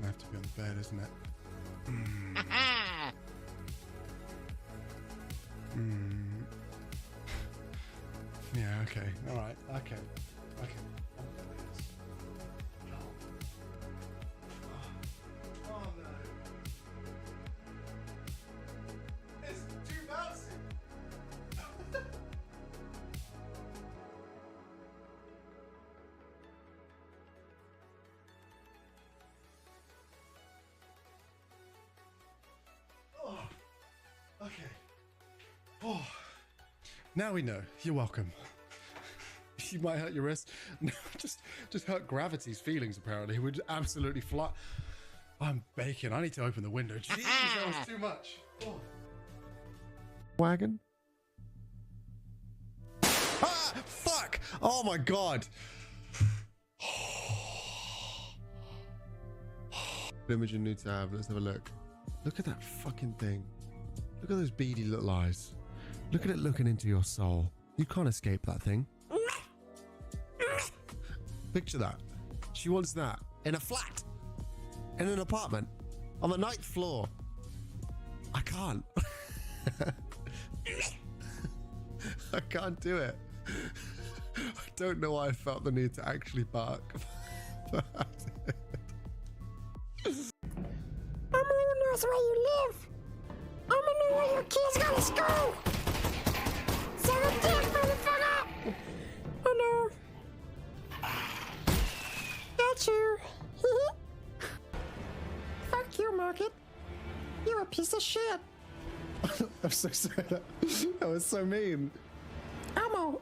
gonna have to be on the bed, isn't it? Yeah, okay. Alright, okay. Okay. Oh no. It's too bouncy. Oh, okay. Oh, now we know. You're welcome. You might hurt your wrist. No, just hurt Gravity's feelings. Apparently, he would absolutely fly. I'm baking. I need to open the window. Jeez, that was too much. Oh. Wagon. Ah, fuck! Oh my god. Image in new tab. Let's have a look. Look at that fucking thing. Look at those beady little eyes. Look at it looking into your soul. You can't escape that thing. Picture that. She wants that in a flat, in an apartment, on the 9th floor. I can't. I can't do it. I don't know why I felt the need to actually bark. Elmo knows where you live. Elmo knows where your kids go to school. Suck a dick, motherfucker. Oh no. That's you. Fuck you, Market. You're a piece of shit. I'm so sorry. That was so mean. Elmo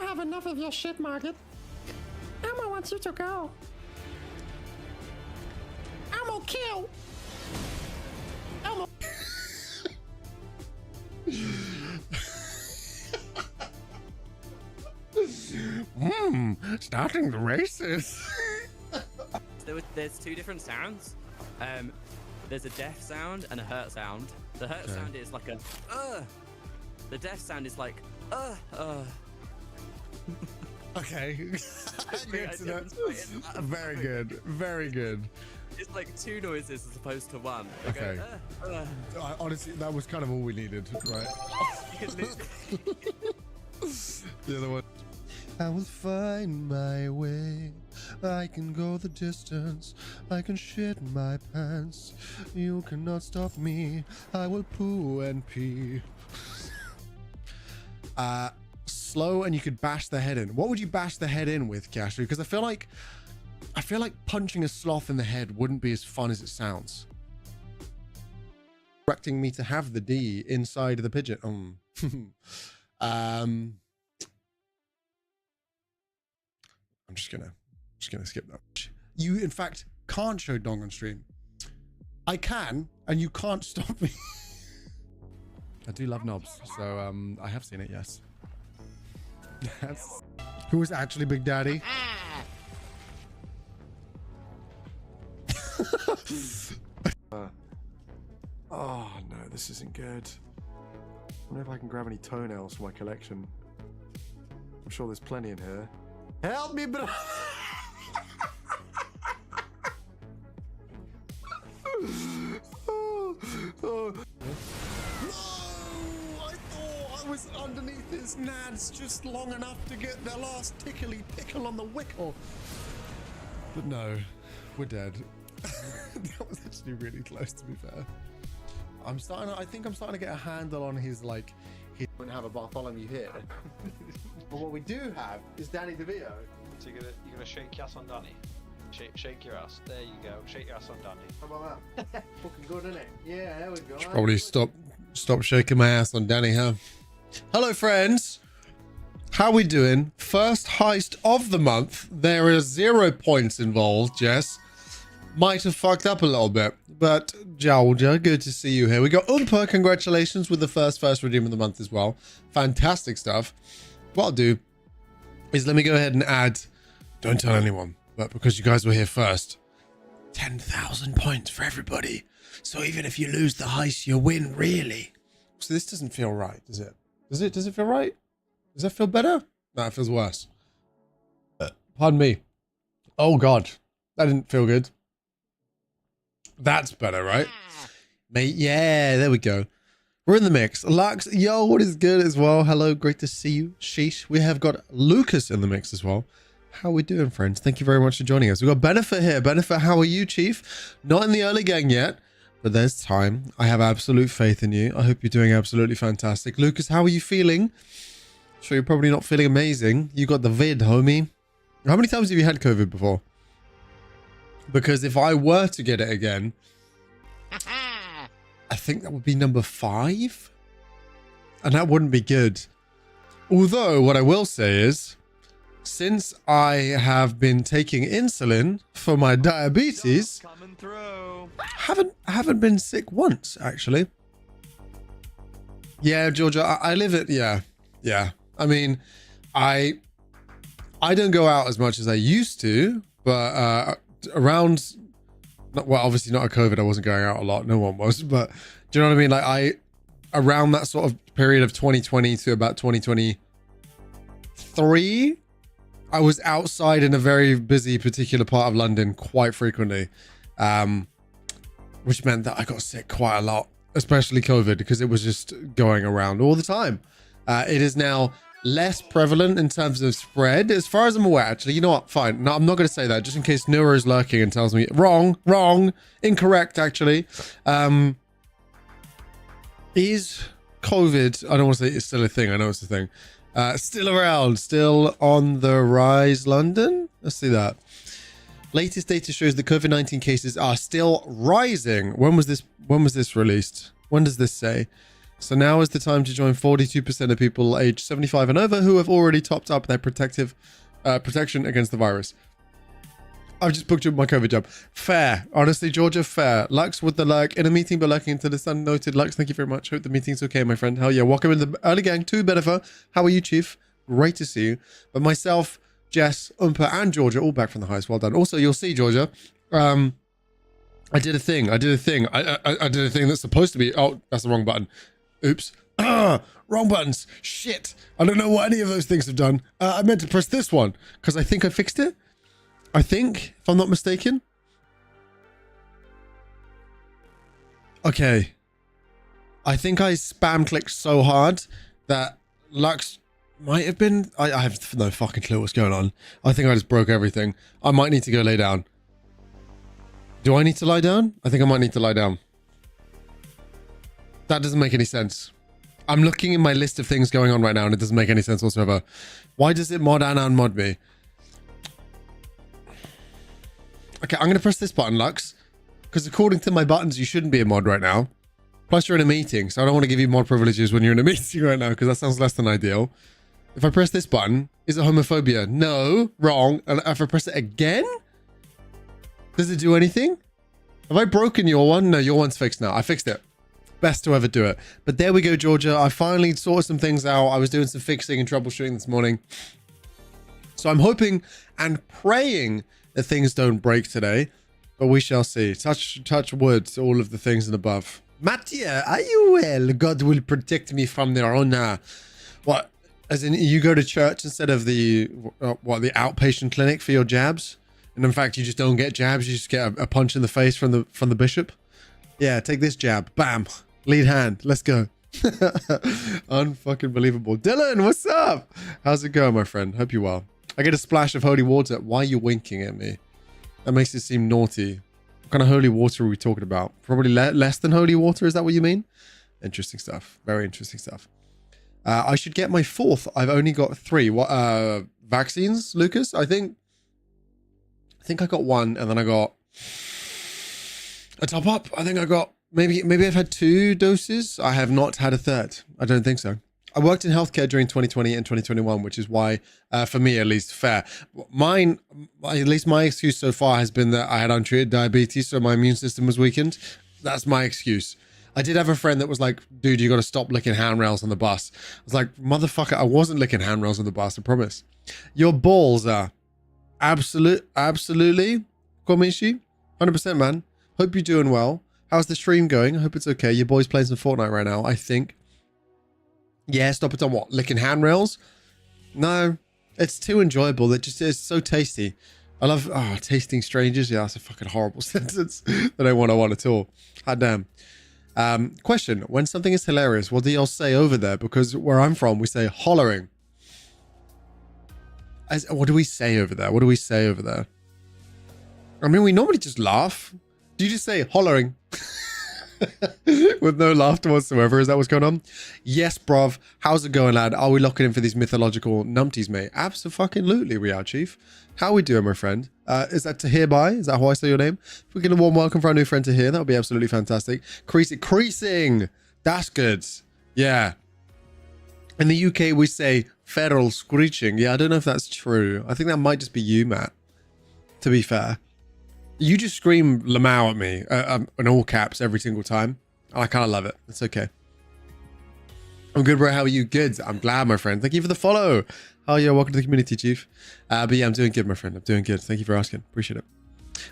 have enough of your shit, Market. Elmo wants you to go. Elmo kill. Elmo. Starting the races. There's two different sounds. There's a deaf sound and a hurt sound. The hurt sound is like a The deaf sound is like Okay. Good to know. Very good. Very good. It's like two noises as opposed to one. Okay. Honestly, that was kind of all we needed, right? The other one. I will find my way. I can go the distance. I can shit my pants. You cannot stop me. I will poo and pee. Slow, and you could bash the head in. What would you bash the head in with, Castro? Because I feel like punching a sloth in the head wouldn't be as fun as it sounds. Directing me to have the D inside the pigeon. I'm just gonna skip that. You, in fact, can't show dong on stream. I can, and you can't stop me. I do love knobs, so I have seen it. Yes. Yes. Who is actually Big Daddy? Oh no, this isn't good. I wonder if I can grab any toenails for my collection. I'm sure there's plenty in here. Help me, bro! No! I thought I was underneath his nads just long enough to get the last tickly pickle on the wickle. But no, we're dead. That was actually really close, to be fair. I think I'm starting to get a handle on his, like, he wouldn't have a Bartholomew here. But what we do have is Danny DeVito. So you're gonna shake your ass on Danny. Shake your ass. There you go. Shake your ass on Danny. How about that? Fucking good, isn't it? Yeah, there we go. Should probably stop shaking my ass on Danny, huh? Hello, friends. How we doing? First heist of the month. There are 0 points involved, Jess. Might have fucked up a little bit, but Georgia, good to see you here. We got Umpa, congratulations with the first redeem of the month as well. Fantastic stuff. What I'll do is let me go ahead and add, don't tell anyone, but because you guys were here first, 10,000 points for everybody. So even if you lose the heist, you win, really. So this doesn't feel right, does it? Does it feel right? Does that feel better? No, it feels worse. Pardon me. Oh God, that didn't feel good. That's better, right? Mate, yeah, there we go. We're in the mix. Lux, yo, what is good as well? Hello, great to see you. Sheesh. We have got Lucas in the mix as well. How are we doing, friends? Thank you very much for joining us. We've got Benefit here. Benefit, how are you, Chief? Not in the early gang yet, but there's time. I have absolute faith in you. I hope you're doing absolutely fantastic. Lucas, how are you feeling? Sure, you're probably not feeling amazing. You got the vid, homie. How many times have you had COVID before? Because if I were to get it again, I think that would be number 5. And that wouldn't be good. Although, what I will say is, since I have been taking insulin for my diabetes, Coming through. haven't been sick once, actually. Yeah, Georgia, I live it. Yeah. I mean, I don't go out as much as I used to, but around, well, obviously not a COVID, I wasn't going out a lot. No one was, but do you know what I mean? Like around that sort of period of 2020 to about 2023, I was outside in a very busy particular part of London quite frequently, which meant that I got sick quite a lot, especially COVID, because it was just going around all the time. It is now less prevalent in terms of spread, as far as I'm aware. Actually, you know what? Fine. No, I'm not going to say that, just in case Noura is lurking and tells me wrong, incorrect, actually. Is COVID, I don't want to say it's still a thing. I know it's a thing. Still around, still on the rise, London. Let's see that. Latest data shows the COVID-19 cases are still rising. When was this released? When does this say? So now is the time to join 42% of people aged 75 and over who have already topped up their protection against the virus. I've just booked you my COVID job. Fair. Honestly, Georgia, fair. Lux with the lurk in a meeting, but lurking into the sun. Noted. Lux, thank you very much. Hope the meeting's okay, my friend. Hell yeah. Welcome in the early gang to Benefit. How are you, Chief? Great to see you. But myself, Jess, Umpa, and Georgia, all back from the highest. Well done. Also, you'll see, Georgia, I did a thing. I did a thing that's supposed to be... Oh, that's the wrong button. Oops. Wrong buttons. Shit. I don't know what any of those things have done. I meant to press this one because I think I fixed it. I think, if I'm not mistaken. Okay. I think I spam clicked so hard that Lux might have been... I have no fucking clue what's going on. I think I just broke everything. I might need to go lay down. Do I need to lie down? I think I might need to lie down. That doesn't make any sense. I'm looking in my list of things going on right now and it doesn't make any sense whatsoever. Why does it mod and unmod me? Okay, I'm going to press this button, Lux. Because according to my buttons, you shouldn't be a mod right now. Plus, you're in a meeting, so I don't want to give you mod privileges when you're in a meeting right now, because that sounds less than ideal. If I press this button, is it homophobia? No, wrong. And if I press it again, does it do anything? Have I broken your one? No, your one's fixed now. I fixed it. Best to ever do it. But there we go, Georgia. I finally sorted some things out. I was doing some fixing and troubleshooting this morning. So I'm hoping and praying that things don't break today, but we shall see. Touch wood, all of the things and above. Mattia, are you well? God will protect me from their own. What? As in, you go to church instead of the the outpatient clinic for your jabs, and in fact, you just don't get jabs. You just get a punch in the face from the bishop. Yeah, take this jab. Bam. Lead hand. Let's go. Unfucking believable. Dylan, what's up? How's it going, my friend? Hope you're well. I get a splash of holy water. Why are you winking at me? That makes it seem naughty. What kind of holy water are we talking about? Probably less than holy water. Is that what you mean? Interesting stuff. Very interesting stuff. I should get my 4th. I've only got 3. What vaccines, Lucas? I think I got 1, and then I got a top up. I think I got maybe I've had 2 doses. I have not had a 3rd. I don't think so. I worked in healthcare during 2020 and 2021, which is why, for me at least, fair. At least my excuse so far has been that I had untreated diabetes, so my immune system was weakened. That's my excuse. I did have a friend that was like, dude, you got to stop licking handrails on the bus. I was like, motherfucker, I wasn't licking handrails on the bus, I promise. Your balls are absolutely, Komishi, 100%, man. Hope you're doing well. How's the stream going? I hope it's okay. Your boy's playing some Fortnite right now, I think. Yeah, stop it on what? Licking handrails? No, it's too enjoyable. It just is so tasty. I love tasting strangers. Yeah, that's a fucking horrible sentence that I want at all. Hot damn. Question: when something is hilarious, what do y'all say over there? Because where I'm from, we say hollering. What do we say over there? What do we say over there? I mean, we normally just laugh. Do you just say hollering? With no laughter whatsoever? Is that what's going on? Yes, bruv. How's it going, lad? Are we locking in for these mythological numpties, mate? Absolutely, we are, Chief. How we doing, my friend? Is that Tahir Bai? Is that how I say your name? If we get a warm welcome for our new friend Tahir, that would be absolutely fantastic. Creasing. That's good. Yeah. In the UK, we say feral screeching. Yeah, I don't know if that's true. I think that might just be you, Matt. To be fair. You just scream Lamau at me in all caps every single time. I kind of love it. It's okay. I'm good, bro. How are you? Good. I'm glad, my friend. Thank you for the follow. Oh, yeah. Welcome to the community, Chief. But yeah, I'm doing good, my friend. I'm doing good. Thank you for asking. Appreciate it.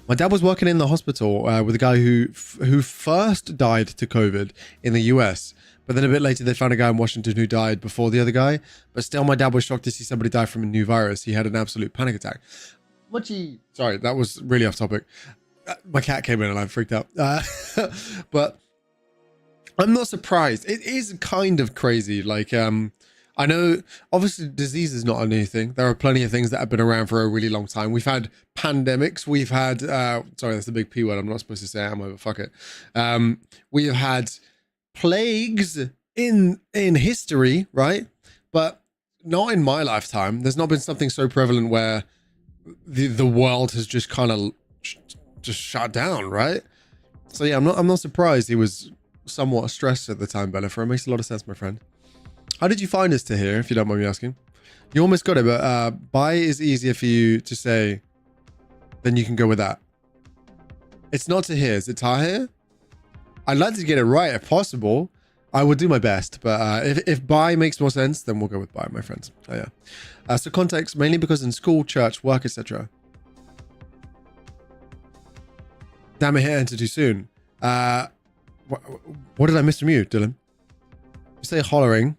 My dad was working in the hospital with a guy who first died to COVID in the US. But then a bit later, they found a guy in Washington who died before the other guy. But still, my dad was shocked to see somebody die from a new virus. He had an absolute panic attack. Sorry, that was really off topic. My cat came in and I freaked out. But I'm not surprised. It is kind of crazy. Like, I know, obviously, disease is not a new thing. There are plenty of things that have been around for a really long time. We've had pandemics. We've had, sorry, that's a big P word. I'm not supposed to say it, am I? But fuck it. We have had plagues in history, right? But not in my lifetime. There's not been something so prevalent where the world has just kind of just shut down, right? So yeah, I'm not surprised he was somewhat stressed at the time, Bellifer. It makes a lot of sense, my friend. How did you find us to here, if you don't mind me asking? You almost got it, but bye is easier for you to say, then you can go with that. It's not to here. Is it Tahir? I'd like to get it right if possible. I will do my best, but if bye makes more sense, then we'll go with bye, my friends. Oh yeah. So context, mainly because in school, church, work, etc. Damn it, hit enter too soon. What did I miss from you, Dylan? You say hollering,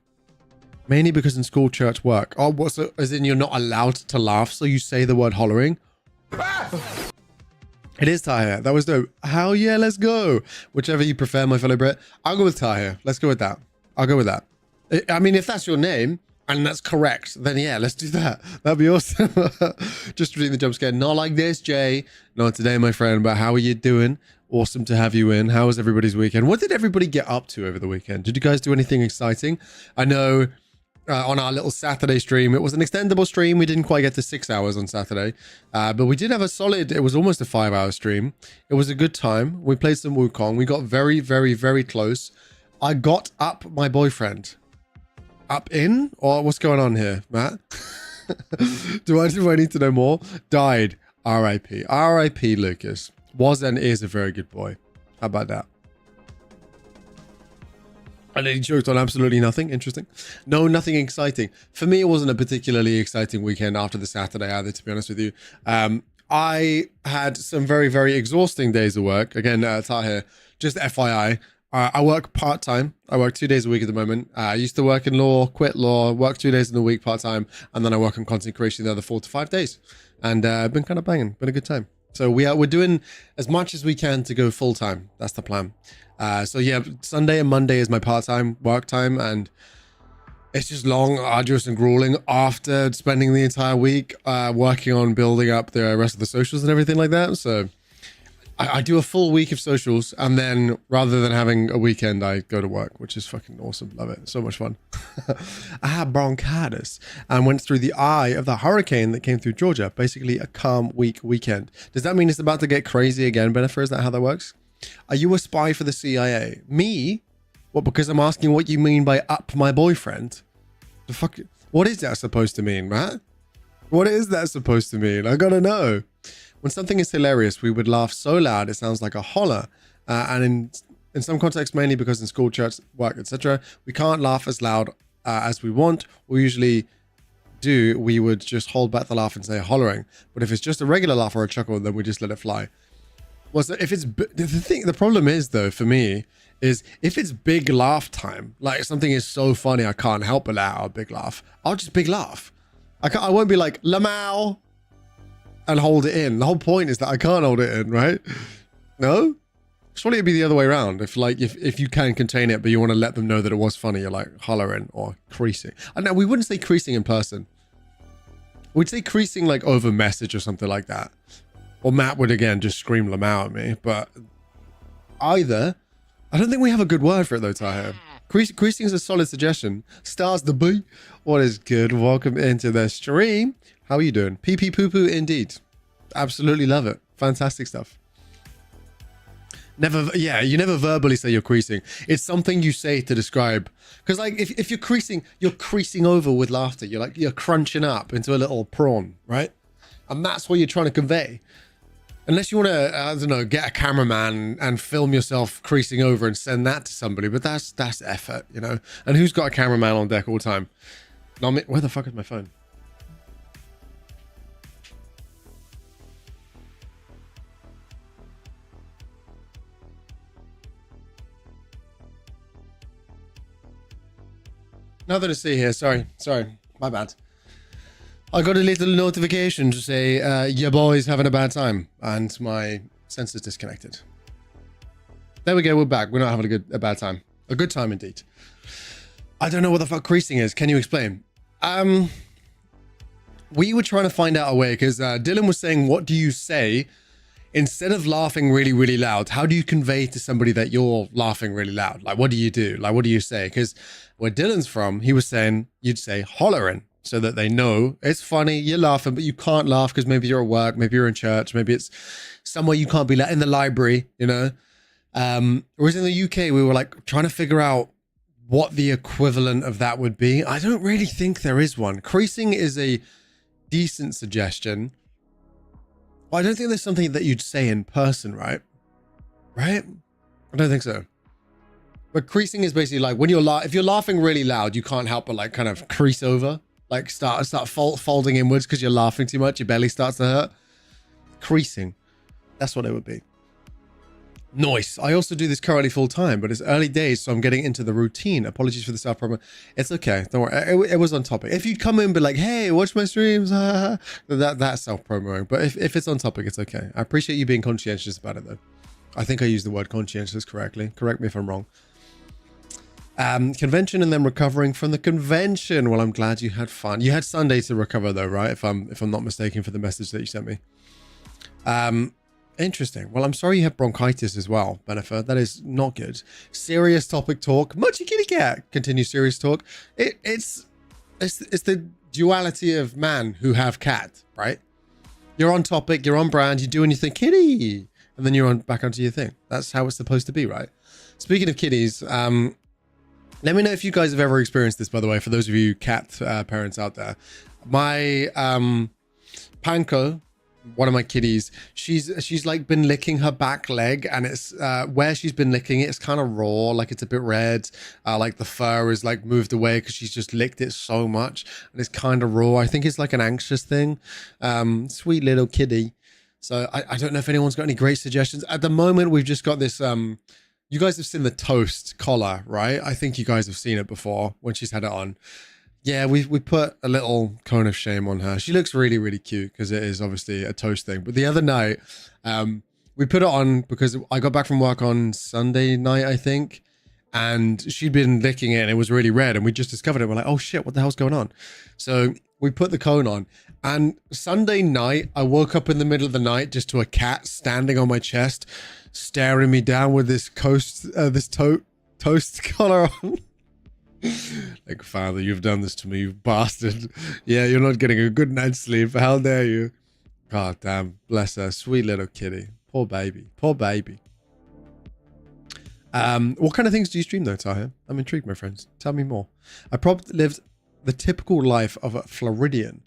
mainly because in school, church, work. Oh, what's it? As in you're not allowed to laugh, so you say the word hollering? It is Tahir. That was dope. Hell yeah, let's go. Whichever you prefer, my fellow Brit. I'll go with Tahir. Let's go with that. I'll go with that. I mean, if that's your name and that's correct, then yeah, let's do that. That'd be awesome. Just reading the jump scare. Not like this, Jay. Not today, my friend, but how are you doing? Awesome to have you in. How was everybody's weekend? What did everybody get up to over the weekend? Did you guys do anything exciting? I know on our little Saturday stream, it was an extendable stream. We didn't quite get to 6 hours on Saturday, but we did have a solid, it was almost a 5-hour stream. It was a good time. We played some Wukong. We got very, very, very close. I got up my boyfriend. Up in? Or what's going on here, Matt? do I need to know more? Died. R.I.P. R.I.P. Lucas. Was and is a very good boy. How about that? And then he choked on absolutely nothing. Interesting. No, nothing exciting. For me, it wasn't a particularly exciting weekend after the Saturday either, to be honest with you. I had some very, very exhausting days of work. Again, Tahir, just FYI, I work part-time. I work 2 days a week at the moment. I used to work in law, quit law, work 2 days in the week part-time, and then I work on content creation the other 4 to 5 days. And I've been kind of banging. Been a good time. So we're doing as much as we can to go full-time. That's the plan. So yeah, Sunday and Monday is my part-time work time, and it's just long, arduous, and grueling after spending the entire week working on building up the rest of the socials and everything like that. So I do a full week of socials, and then rather than having a weekend, I go to work, which is fucking awesome. Love it. So much fun. I had bronchitis and went through the eye of the hurricane that came through Georgia. Basically a calm weekend. Does that mean it's about to get crazy again, Bennifer? Is that how that works? Are you a spy for the CIA? Me? What, because I'm asking what you mean by up my boyfriend? The fuck? What is that supposed to mean, Matt? What is that supposed to mean? I gotta know. When something is hilarious, we would laugh so loud it sounds like a holler. And in some contexts, mainly because in school, church, work, etc., we can't laugh as loud as we want. We usually do. We would just hold back the laugh and say hollering. But if it's just a regular laugh or a chuckle, then we just let it fly. Well, so if it's the problem is though for me is if it's big laugh time, like something is so funny I can't help but let out a big laugh. I'll just big laugh. I won't be like Lamau. and hold it in. The whole point is that I can't hold it in, right? No? Surely it'd be the other way around. If you can contain it, but you want to let them know that it was funny, you're like hollering or creasing. And now we wouldn't say creasing in person. We'd say creasing like over message or something like that. Or Matt would again just scream them out at me. But either, I don't think we have a good word for it though, Tahir. Creasing is a solid suggestion. Stars the boo. What is good? Welcome into the stream. How are you doing? Pee pee poo poo indeed. Absolutely love it. Fantastic stuff. Never, yeah, you never verbally say you're creasing. It's something you say to describe. Because like if you're creasing over with laughter. You're crunching up into a little prawn, right? And that's what you're trying to convey. Unless you want to, I don't know, get a cameraman and film yourself creasing over and send that to somebody, but that's effort, you know. And who's got a cameraman on deck all the time? Not me. Where the fuck is my phone? Nothing to see here. Sorry, my bad. I got a little notification to say, your boy's having a bad time, and my sensor's disconnected. There we go, we're back. We're not having a bad time. A good time indeed. I don't know what the fuck creasing is. Can you explain? We were trying to find out a way, because Dylan was saying, what do you say instead of laughing really, really loud? How do you convey to somebody that you're laughing really loud? Like, what do you do? Like, what do you say? Because where Dylan's from, he was saying, you'd say hollering, so that they know it's funny, you're laughing, but you can't laugh because maybe you're at work, maybe you're in church, maybe it's somewhere you can't be in the library, you know? Whereas in the UK, we were like trying to figure out what the equivalent of that would be. I don't really think there is one. Creasing is a decent suggestion. Well, I don't think there's something that you'd say in person, right? Right? I don't think so. But creasing is basically like when if you're laughing really loud, you can't help but like kind of crease over. Like start folding inwards because you're laughing too much. Your belly starts to hurt. Creasing. That's what it would be. Nice. I also do this currently full time, but it's early days, so I'm getting into the routine. Apologies for the self-promo. It's okay. Don't worry. It was on topic. If you'd come in and be like, hey, watch my streams, that's self-promoing. But if it's on topic, it's okay. I appreciate you being conscientious about it, though. I think I used the word conscientious correctly. Correct me if I'm wrong. Convention and then recovering from the convention. Well, I'm glad you had fun. You had Sunday to recover though, right? If I'm not mistaken for the message that you sent me. Interesting. Well, I'm sorry you have bronchitis as well, Benefit. That is not good. Serious topic talk. Muchy kitty cat. Continue serious talk. It's the duality of man who have cat, right? You're on topic, you're on brand, you do anything kitty, and then you're back onto your thing. That's how it's supposed to be, right? Speaking of kitties, let me know if you guys have ever experienced this, by the way, for those of you cat parents out there. My Panko, one of my kitties, she's like been licking her back leg, and it's where she's been licking it, it's kind of raw, like it's a bit red, like the fur is like moved away because she's just licked it so much, and it's kind of raw. I think it's like an anxious thing. Sweet little kitty. So I don't know if anyone's got any great suggestions. At the moment, we've just got this you guys have seen the toast collar, right? I think you guys have seen it before when she's had it on. Yeah, we put a little cone of shame on her. She looks really, really cute because it is obviously a toast thing. But the other night, we put it on because I got back from work on Sunday night, I think. And she'd been licking it and it was really red. And we just discovered it. We're like, oh shit, what the hell's going on? So we put the cone on. And Sunday night, I woke up in the middle of the night just to a cat standing on my chest, staring me down with this toast collar on. Like, Father, you've done this to me, you bastard. Yeah, you're not getting a good night's sleep. How dare you? God damn, bless her. Sweet little kitty. Poor baby. Poor baby. What kind of things do you stream though, Tahir? I'm intrigued, my friends. Tell me more. I probably lived the typical life of a Floridian.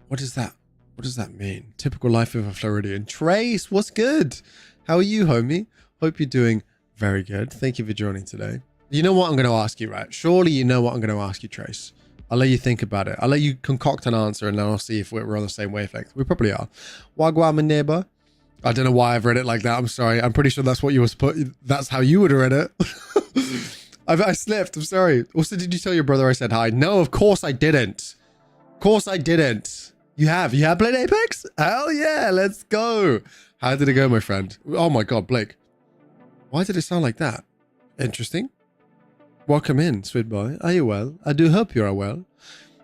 What is that? What does that mean? Typical life of a Floridian. Trace, what's good? How are you, homie? Hope you're doing very good. Thank you for joining today. You know what I'm going to ask you, right? Surely you know what I'm going to ask you, Trace. I'll let you think about it. I'll let you concoct an answer and then I'll see if we're on the same wavelength. We probably are. Wagwan, my neighbor. I don't know why I've read it like that. I'm sorry. I'm pretty sure that's what you were supposed. That's how you would have read it. I slipped. I'm sorry. Also, did you tell your brother I said hi? No, of course I didn't. Of course I didn't. You have played Apex? Hell yeah, let's go. How did it go, my friend? Oh my God, Blake. Why did it sound like that? Interesting. Welcome in, sweet boy. Are you well? I do hope you are well.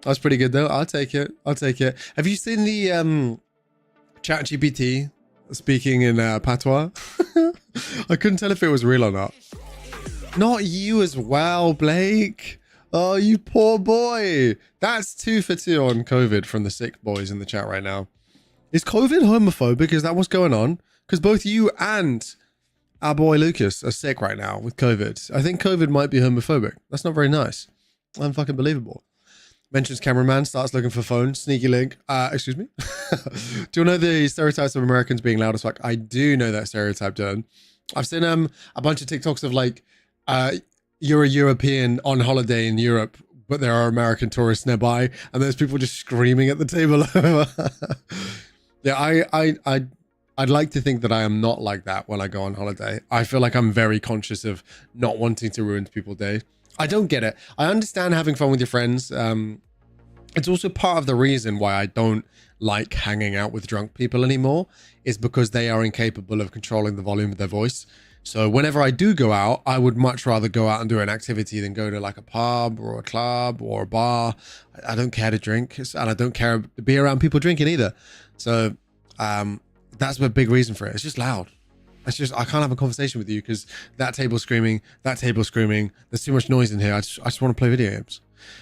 That's pretty good though. I'll take it. I'll take it. Have you seen the ChatGPT speaking in patois? I couldn't tell if it was real or not. Not you as well, Blake. Oh, you poor boy. That's 2 for 2 on COVID from the sick boys in the chat right now. Is COVID homophobic? Is that what's going on? Because both you and our boy Lucas are sick right now with COVID. I think COVID might be homophobic. That's not very nice. Unfucking believable. Mentions cameraman, starts looking for phone, sneaky link. Excuse me? Do you know the stereotypes of Americans being loud as fuck? I do know that stereotype, Dylan. I've seen a bunch of TikToks of like, you're a European on holiday in Europe, but there are American tourists nearby, and there's people just screaming at the table. Yeah, I'd like to think that I am not like that when I go on holiday. I feel like I'm very conscious of not wanting to ruin people's day. I don't get it. I understand having fun with your friends. It's also part of the reason why I don't like hanging out with drunk people anymore, is because they are incapable of controlling the volume of their voice. So whenever I do go out, I would much rather go out and do an activity than go to like a pub or a club or a bar. I don't care to drink, and I don't care to be around people drinking either. So that's a big reason for it. It's just loud. It's just, I can't have a conversation with you because that table's screaming, that table's screaming. There's too much noise in here. I just want to play video games.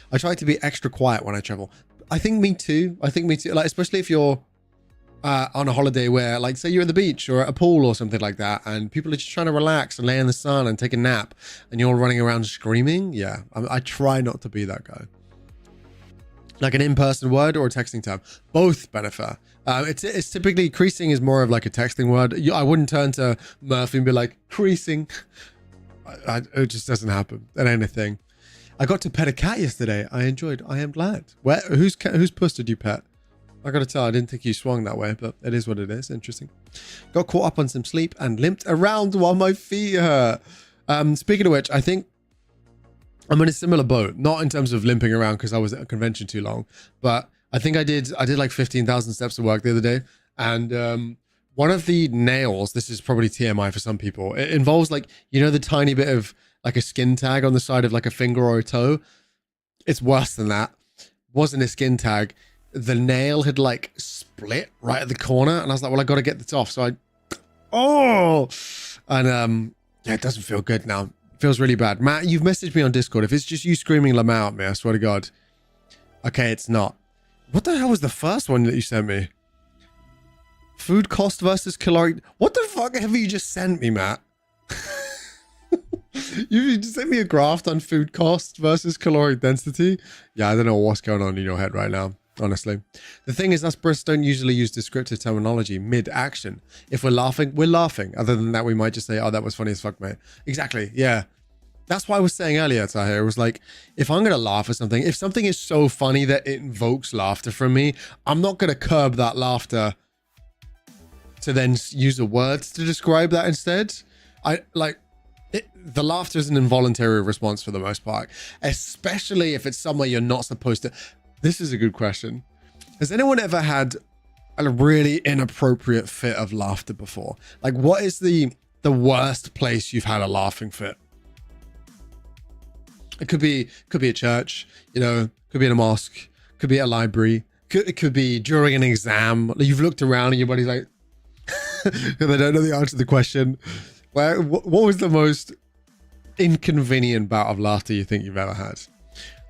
I try to be extra quiet when I travel. I think me too. Like, especially if you're on a holiday where, like, say you're at the beach or at a pool or something like that, and people are just trying to relax and lay in the sun and take a nap, and you're running around screaming. Yeah, I try not to be that guy. Like an in-person word or a texting tab, both benefit. It's typically, creasing is more of like a texting word. I wouldn't turn to Murphy and be like, creasing. It just doesn't happen at anything. I got to pet a cat yesterday. I enjoyed. I am glad. Whose puss did you pet? I gotta tell, I didn't think you swung that way, but it is what it is. Interesting. Got caught up on some sleep and limped around while my feet hurt. Speaking of which, I think I'm in a similar boat. Not in terms of limping around because I was at a convention too long, but I think I did like 15,000 steps of work the other day. And one of the nails, this is probably TMI for some people, it involves like, you know, the tiny bit of like a skin tag on the side of like a finger or a toe. It's worse than that. Wasn't a skin tag. The nail had like split right at the corner, and I was like, well, I got to get this off. So yeah, it doesn't feel good now. It feels really bad. Matt, you've messaged me on Discord. If it's just you screaming Lamau at me, I swear to God. Okay, it's not. What the hell was the first one that you sent me? Food cost versus caloric. What the fuck have you just sent me, Matt? You just sent me a graph on food cost versus caloric density. Yeah, I don't know what's going on in your head right now, honestly. The thing is, us Brits don't usually use descriptive terminology mid-action. If we're laughing, we're laughing. Other than that, we might just say, oh, that was funny as fuck, mate. Exactly, yeah. That's why I was saying earlier, Tahir, it was like, if I'm going to laugh at something, if something is so funny that it invokes laughter from me, I'm not going to curb that laughter to then use a word to describe that instead. The laughter is an involuntary response for the most part, especially if it's somewhere you're not supposed to. This is a good question. Has anyone ever had a really inappropriate fit of laughter before? Like, what is the worst place you've had a laughing fit? It could be a church, you know, could be in a mosque, could be at a library, it could be during an exam. You've looked around and your buddy's like, they don't know the answer to the question. What was the most inconvenient bout of laughter you think you've ever had?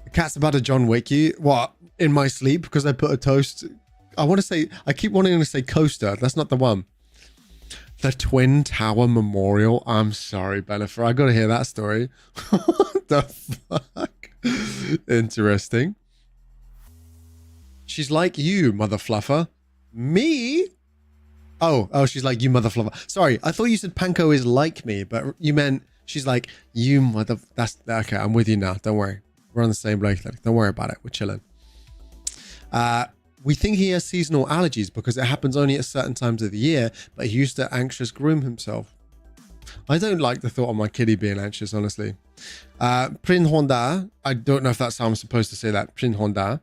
The cat's about to John Wick you. What? In my sleep because I put a toast. I keep wanting to say coaster. That's not the one. The Twin Tower Memorial. I'm sorry, Benefer. I got to hear that story. What the fuck? Interesting. She's like you, mother fluffer. Me? Oh, she's like you, mother fluffer. Sorry, I thought you said Panko is like me, but you meant she's like you, mother. That's okay. I'm with you now. Don't worry. We're on the same wavelength. Don't worry about it. We're chilling. We think he has seasonal allergies because it happens only at certain times of the year, but he used to anxious groom himself. I don't like the thought of my kitty being anxious, honestly. Prin Honda. I don't know if that's how I'm supposed to say that. Prin Honda.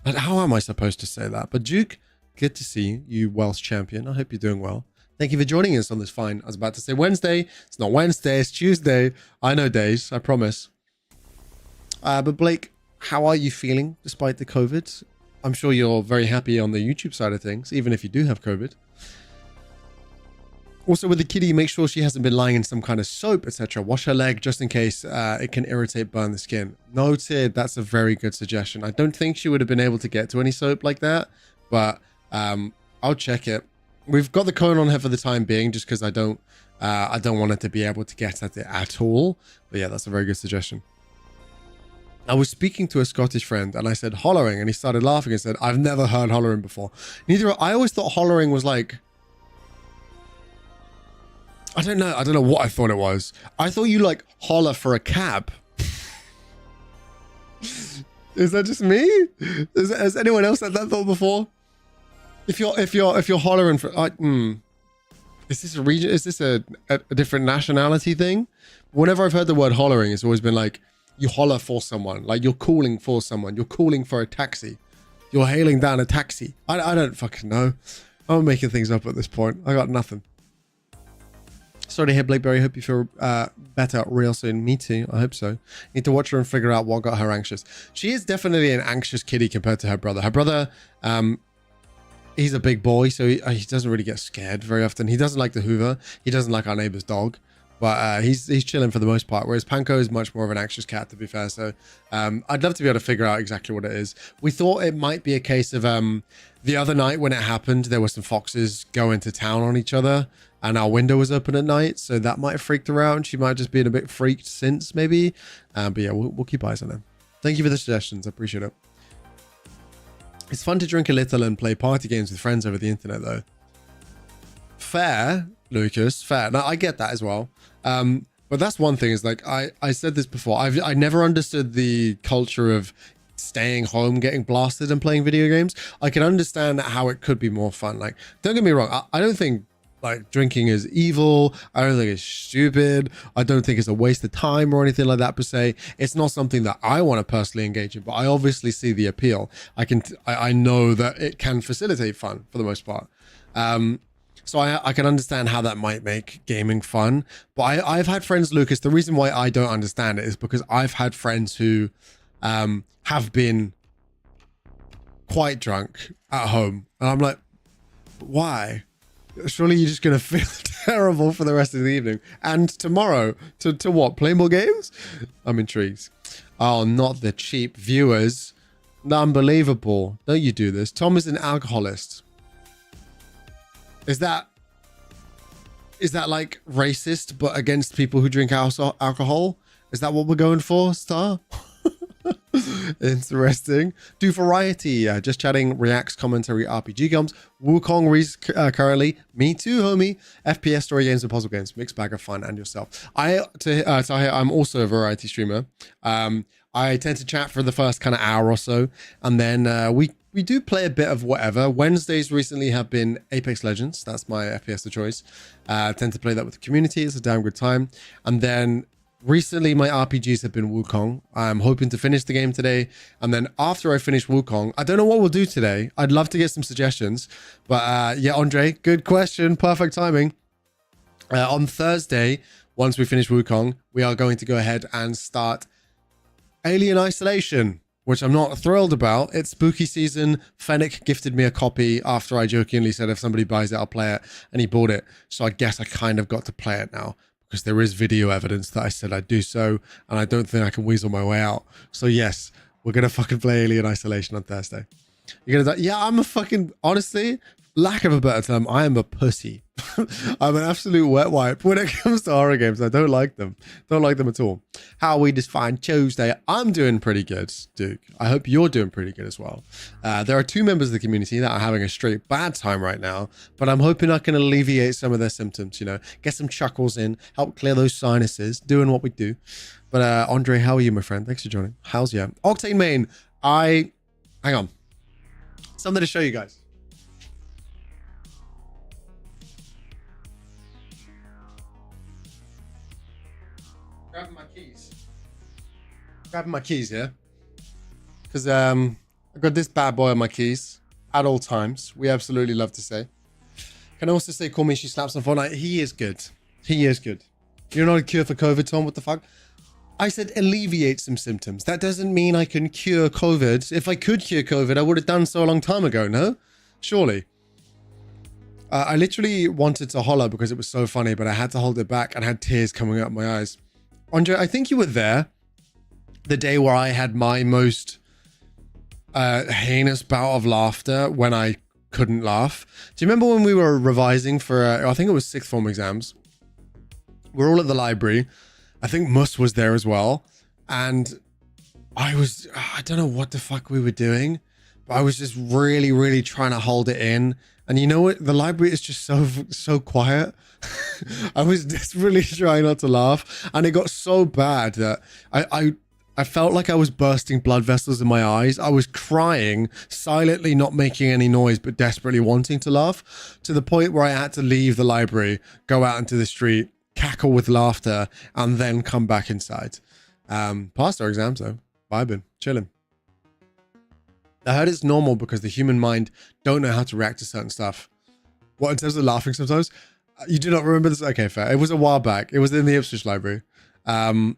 And how am I supposed to say that? But Duke, good to see you, you Welsh champion. I hope you're doing well. Thank you for joining us on this fine. I was about to say Wednesday. It's not Wednesday, it's Tuesday. I know days, I promise. But Blake, how are you feeling despite the COVID? I'm sure you're very happy on the YouTube side of things, even if you do have COVID. Also, with the kitty, make sure she hasn't been lying in some kind of soap, etc. Wash her leg just in case it can irritate, burn the skin. Noted. That's a very good suggestion. I don't think she would have been able to get to any soap like that, but I'll check it. We've got the cone on her for the time being, just because I don't want her to be able to get at it at all. But yeah, that's a very good suggestion. I was speaking to a Scottish friend and I said hollering, and he started laughing and said, I've never heard hollering before. I always thought hollering was like, I don't know what I thought it was. I thought you like holler for a cab. Is that just me? Has anyone else had that thought before? If you're hollering for is this a region? Is this a different nationality thing? Whenever I've heard the word hollering, it's always been like you holler for someone, like you're calling for someone, you're calling for a taxi, you're hailing down a taxi. I don't fucking know. I'm making things up at this point. I got nothing. Sorry to hear, Blakeberry. Hope you feel better real soon. Me too. I hope so. Need to watch her and figure out what got her anxious. She is definitely an anxious kitty compared to her brother. Her brother, he's a big boy, so he doesn't really get scared very often. He doesn't like the Hoover. He doesn't like our neighbor's dog, but he's chilling for the most part. Whereas Panko is much more of an anxious cat, to be fair. So I'd love to be able to figure out exactly what it is. We thought it might be a case of the other night when it happened, there were some foxes going to town on each other, and our window was open at night, so that might have freaked her out, and she might have just been a bit freaked since, maybe. But yeah, we'll keep eyes on her. Thank you for the suggestions. I appreciate it. It's fun to drink a little and play party games with friends over the internet, though. Fair, Lucas. Fair. Now, I get that as well. But that's one thing is like, I said this before. I never understood the culture of staying home, getting blasted and playing video games. I can understand how it could be more fun. Like, don't get me wrong. I don't think like drinking is evil. I don't think it's stupid. I don't think it's a waste of time or anything like that per se. It's not something that I want to personally engage in, but I obviously see the appeal. I know that it can facilitate fun for the most part. So I can understand how that might make gaming fun. But I've had friends, Lucas, the reason why I don't understand it is because I've had friends who have been quite drunk at home. And I'm like, why? Surely you're just going to feel terrible for the rest of the evening. And tomorrow, to what? Play more games? I'm intrigued. Oh, not the cheap viewers. Unbelievable. Don't you do this. Tom is an alcoholist. Is that like racist, but against people who drink alcohol? Is that what we're going for, Star? Interesting. Do variety. Just chatting, reacts, commentary, RPG games. Wukong reads currently. Me too, homie. FPS, story games, and puzzle games. Mixed bag of fun and yourself. I'm also a variety streamer. I tend to chat for the first kind of hour or so, and then we do play a bit of whatever. Wednesdays recently have been Apex Legends. That's my FPS of choice. I tend to play that with the community. It's a damn good time. And then recently my RPGs have been Wukong. I'm hoping to finish the game today. And then after I finish Wukong, I don't know what we'll do today. I'd love to get some suggestions. But yeah, Andre, good question. Perfect timing. On Thursday, once we finish Wukong, we are going to go ahead and start Alien Isolation, which I'm not thrilled about. It's spooky season. Fennec gifted me a copy after I jokingly said if somebody buys it, I'll play it. And he bought it. So I guess I kind of got to play it now because there is video evidence that I said I'd do so. And I don't think I can weasel my way out. So yes, we're going to fucking play Alien Isolation on Thursday. You're going to yeah, I'm a fucking, honestly, lack of a better term, I am a pussy. I'm an absolute wet wipe when it comes to horror games. I don't like them. Don't like them at all. How we define Tuesday. I'm doing pretty good, Duke. I hope you're doing pretty good as well. There are two members of the community that are having a straight bad time right now, but I'm hoping I can alleviate some of their symptoms, you know, get some chuckles in, help clear those sinuses, doing what we do. But Andre, how are you, my friend? Thanks for joining. How's you? Octane Main. Hang on. Something to show you guys. Grabbing my keys, yeah, because I I got this bad boy on my keys at all times. We absolutely love to say. Can I also say, call me she slaps on Fortnite? He is good. He is good. You're not a cure for COVID, Tom. What the fuck? I said alleviate some symptoms. That doesn't mean I can cure COVID. If I could cure COVID, I would have done so a long time ago, no? Surely. I literally wanted to holler because it was so funny, but I had to hold it back and had tears coming out my eyes. Andre, I think you were there the day where I had my most heinous bout of laughter when I couldn't laugh. Do you remember when we were revising for, I think it was sixth form exams? We're all at the library. I think Mus was there as well. And I don't know what the fuck we were doing, but I was just really, really trying to hold it in. And you know what? The library is just so quiet. I was desperately trying not to laugh. And it got so bad that I felt like I was bursting blood vessels in my eyes. I was crying, silently not making any noise, but desperately wanting to laugh, to the point where I had to leave the library, go out into the street, cackle with laughter, and then come back inside. Passed our exams though. Vibing, chilling. I heard it's normal because the human mind don't know how to react to certain stuff. What, in terms of laughing sometimes? You do not remember this? Okay, fair. It was a while back. It was in the Ipswich library. Another,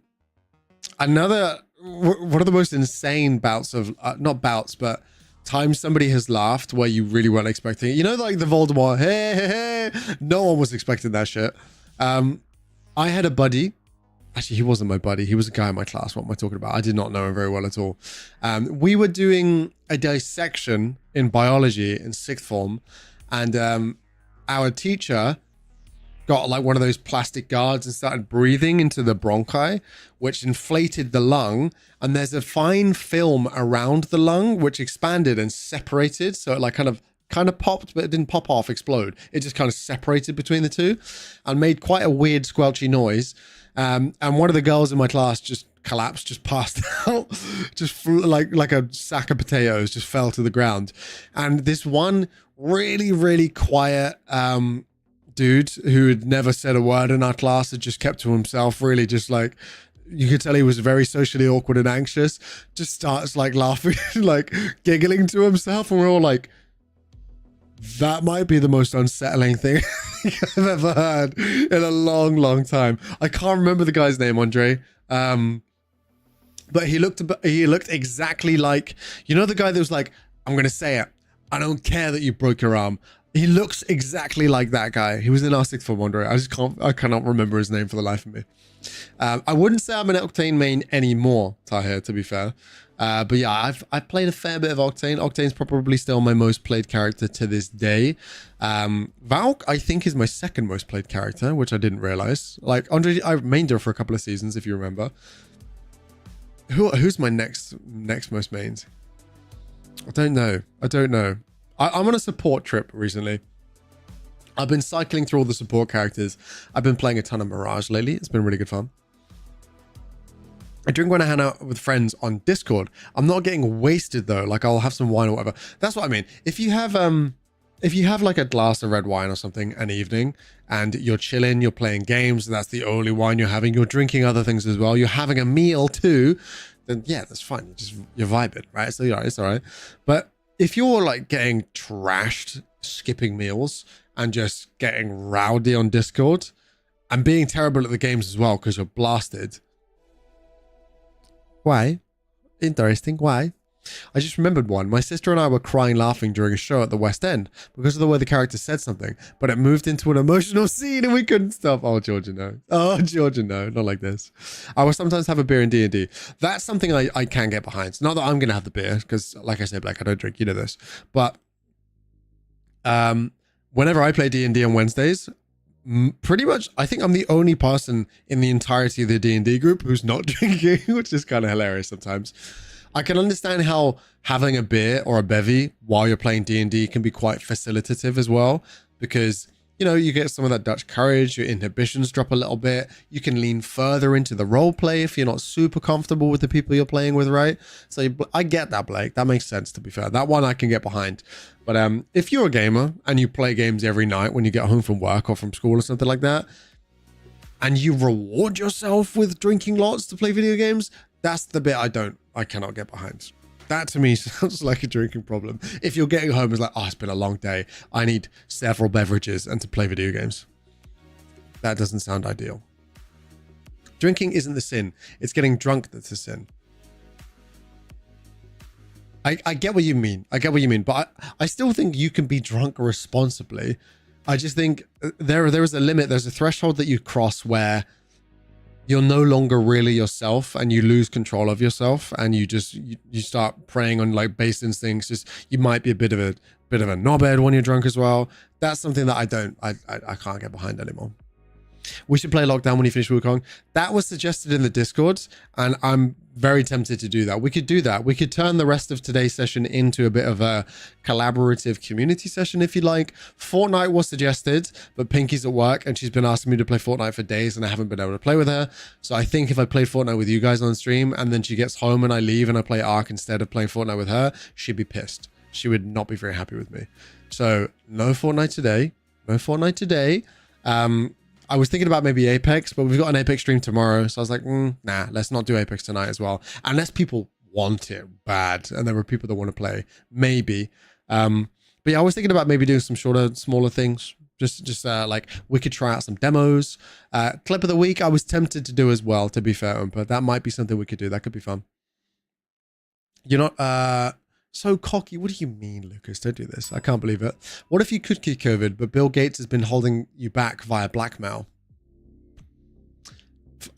one of the most insane bouts of, not bouts, but times somebody has laughed where you really weren't expecting it. You know, like the Voldemort, hey, hey, hey. No one was expecting that shit. I had a buddy. Actually, he wasn't my buddy. He was a guy in my class. What am I talking about? I did not know him very well at all. We were doing a dissection in biology in sixth form. And our teacher got like one of those plastic guards and started breathing into the bronchi, which inflated the lung. And there's a fine film around the lung, which expanded and separated. So it like kind of popped, but it didn't pop off, explode. It just kind of separated between the two and made quite a weird squelchy noise. And one of the girls in my class just collapsed, just passed out, just flew, like a sack of potatoes, just fell to the ground. And this one really, really quiet dude who had never said a word in our class, had just kept to himself, really just like, you could tell he was very socially awkward and anxious, just starts like laughing, like giggling to himself. And we're all like, that might be the most unsettling thing I've ever heard in a long, long time. I can't remember the guy's name, Andre. But he looked exactly like, you know, the guy that was like, I'm going to say it. I don't care that you broke your arm. He looks exactly like that guy. He was in our sixth form, Andre. I cannot remember his name for the life of me. I wouldn't say I'm an Octane main anymore, Tahir, to be fair. But yeah, I've played a fair bit of Octane. Octane's probably still my most played character to this day. Valk, I think, is my second most played character, which I didn't realize. Like, Andre, I mained her for a couple of seasons, if you remember. Who's my next most mains? I don't know. I'm on a support trip recently. I've been cycling through all the support characters. I've been playing a ton of Mirage lately. It's been really good fun. I drink when I hang out with friends on Discord. I'm not getting wasted though. Like, I'll have some wine or whatever. That's what I mean. If you have like a glass of red wine or something an evening and you're chilling, you're playing games, that's the only wine you're having, you're drinking other things as well, you're having a meal too, then yeah, that's fine. You're vibing, right? So yeah, it's all right. But if you're like getting trashed, skipping meals and just getting rowdy on Discord and being terrible at the games as well because you're blasted. Why? Interesting. Why? I just remembered one. My sister and I were crying laughing during a show at the West End because of the way the character said something, but it moved into an emotional scene and we couldn't stop. Oh, Georgia, no. Oh, Georgia, no. Not like this. I will sometimes have a beer in D&D. That's something I can get behind. Not that I'm going to have the beer because, like I said, Blake, I don't drink. You know this. But whenever I play D&D on Wednesdays, pretty much I think I'm the only person in the entirety of the D&D group who's not drinking, which is kind of hilarious sometimes. I can understand how having a beer or a bevy while you're playing D&D can be quite facilitative as well, because you know, you get some of that Dutch courage, your inhibitions drop a little bit, you can lean further into the role play if you're not super comfortable with the people you're playing with, right? So I get that, Blake. That makes sense, to be fair. That one I can get behind. But if you're a gamer and you play games every night when you get home from work or from school or something like that, and you reward yourself with drinking lots to play video games, that's the bit I cannot get behind. That to me sounds like a drinking problem. If you're getting home, it's like, oh, it's been a long day. I need several beverages and to play video games. That doesn't sound ideal. Drinking isn't the sin. It's getting drunk that's the sin. I get what you mean. I get what you mean. But I still think you can be drunk responsibly. I just think there is a limit. There's a threshold that you cross where you're no longer really yourself and you lose control of yourself and you start preying on like base instincts. Just you might be a bit of a knobhead when you're drunk as well. That's something that I can't get behind anymore. We should play Lockdown when you finish Wukong. That was suggested in the Discord, and I'm very tempted to do that. We could do that. We could turn the rest of today's session into a bit of a collaborative community session, if you like. Fortnite was suggested, but Pinky's at work, and she's been asking me to play Fortnite for days, and I haven't been able to play with her. So I think if I played Fortnite with you guys on stream, and then she gets home and I leave and I play Ark instead of playing Fortnite with her, she'd be pissed. She would not be very happy with me. So no Fortnite today. No Fortnite today. I was thinking about maybe Apex, but we've got an Apex stream tomorrow. So I was like, nah, let's not do Apex tonight as well. Unless people want it bad and there are people that want to play, maybe. But yeah, I was thinking about maybe doing some shorter, smaller things. Just like we could try out some demos. Clip of the week, I was tempted to do as well, to be fair, but that might be something we could do. That could be fun. You're not so cocky. What do you mean, Lucas? Don't do this. I can't believe it. What if you could get COVID, but Bill Gates has been holding you back via blackmail?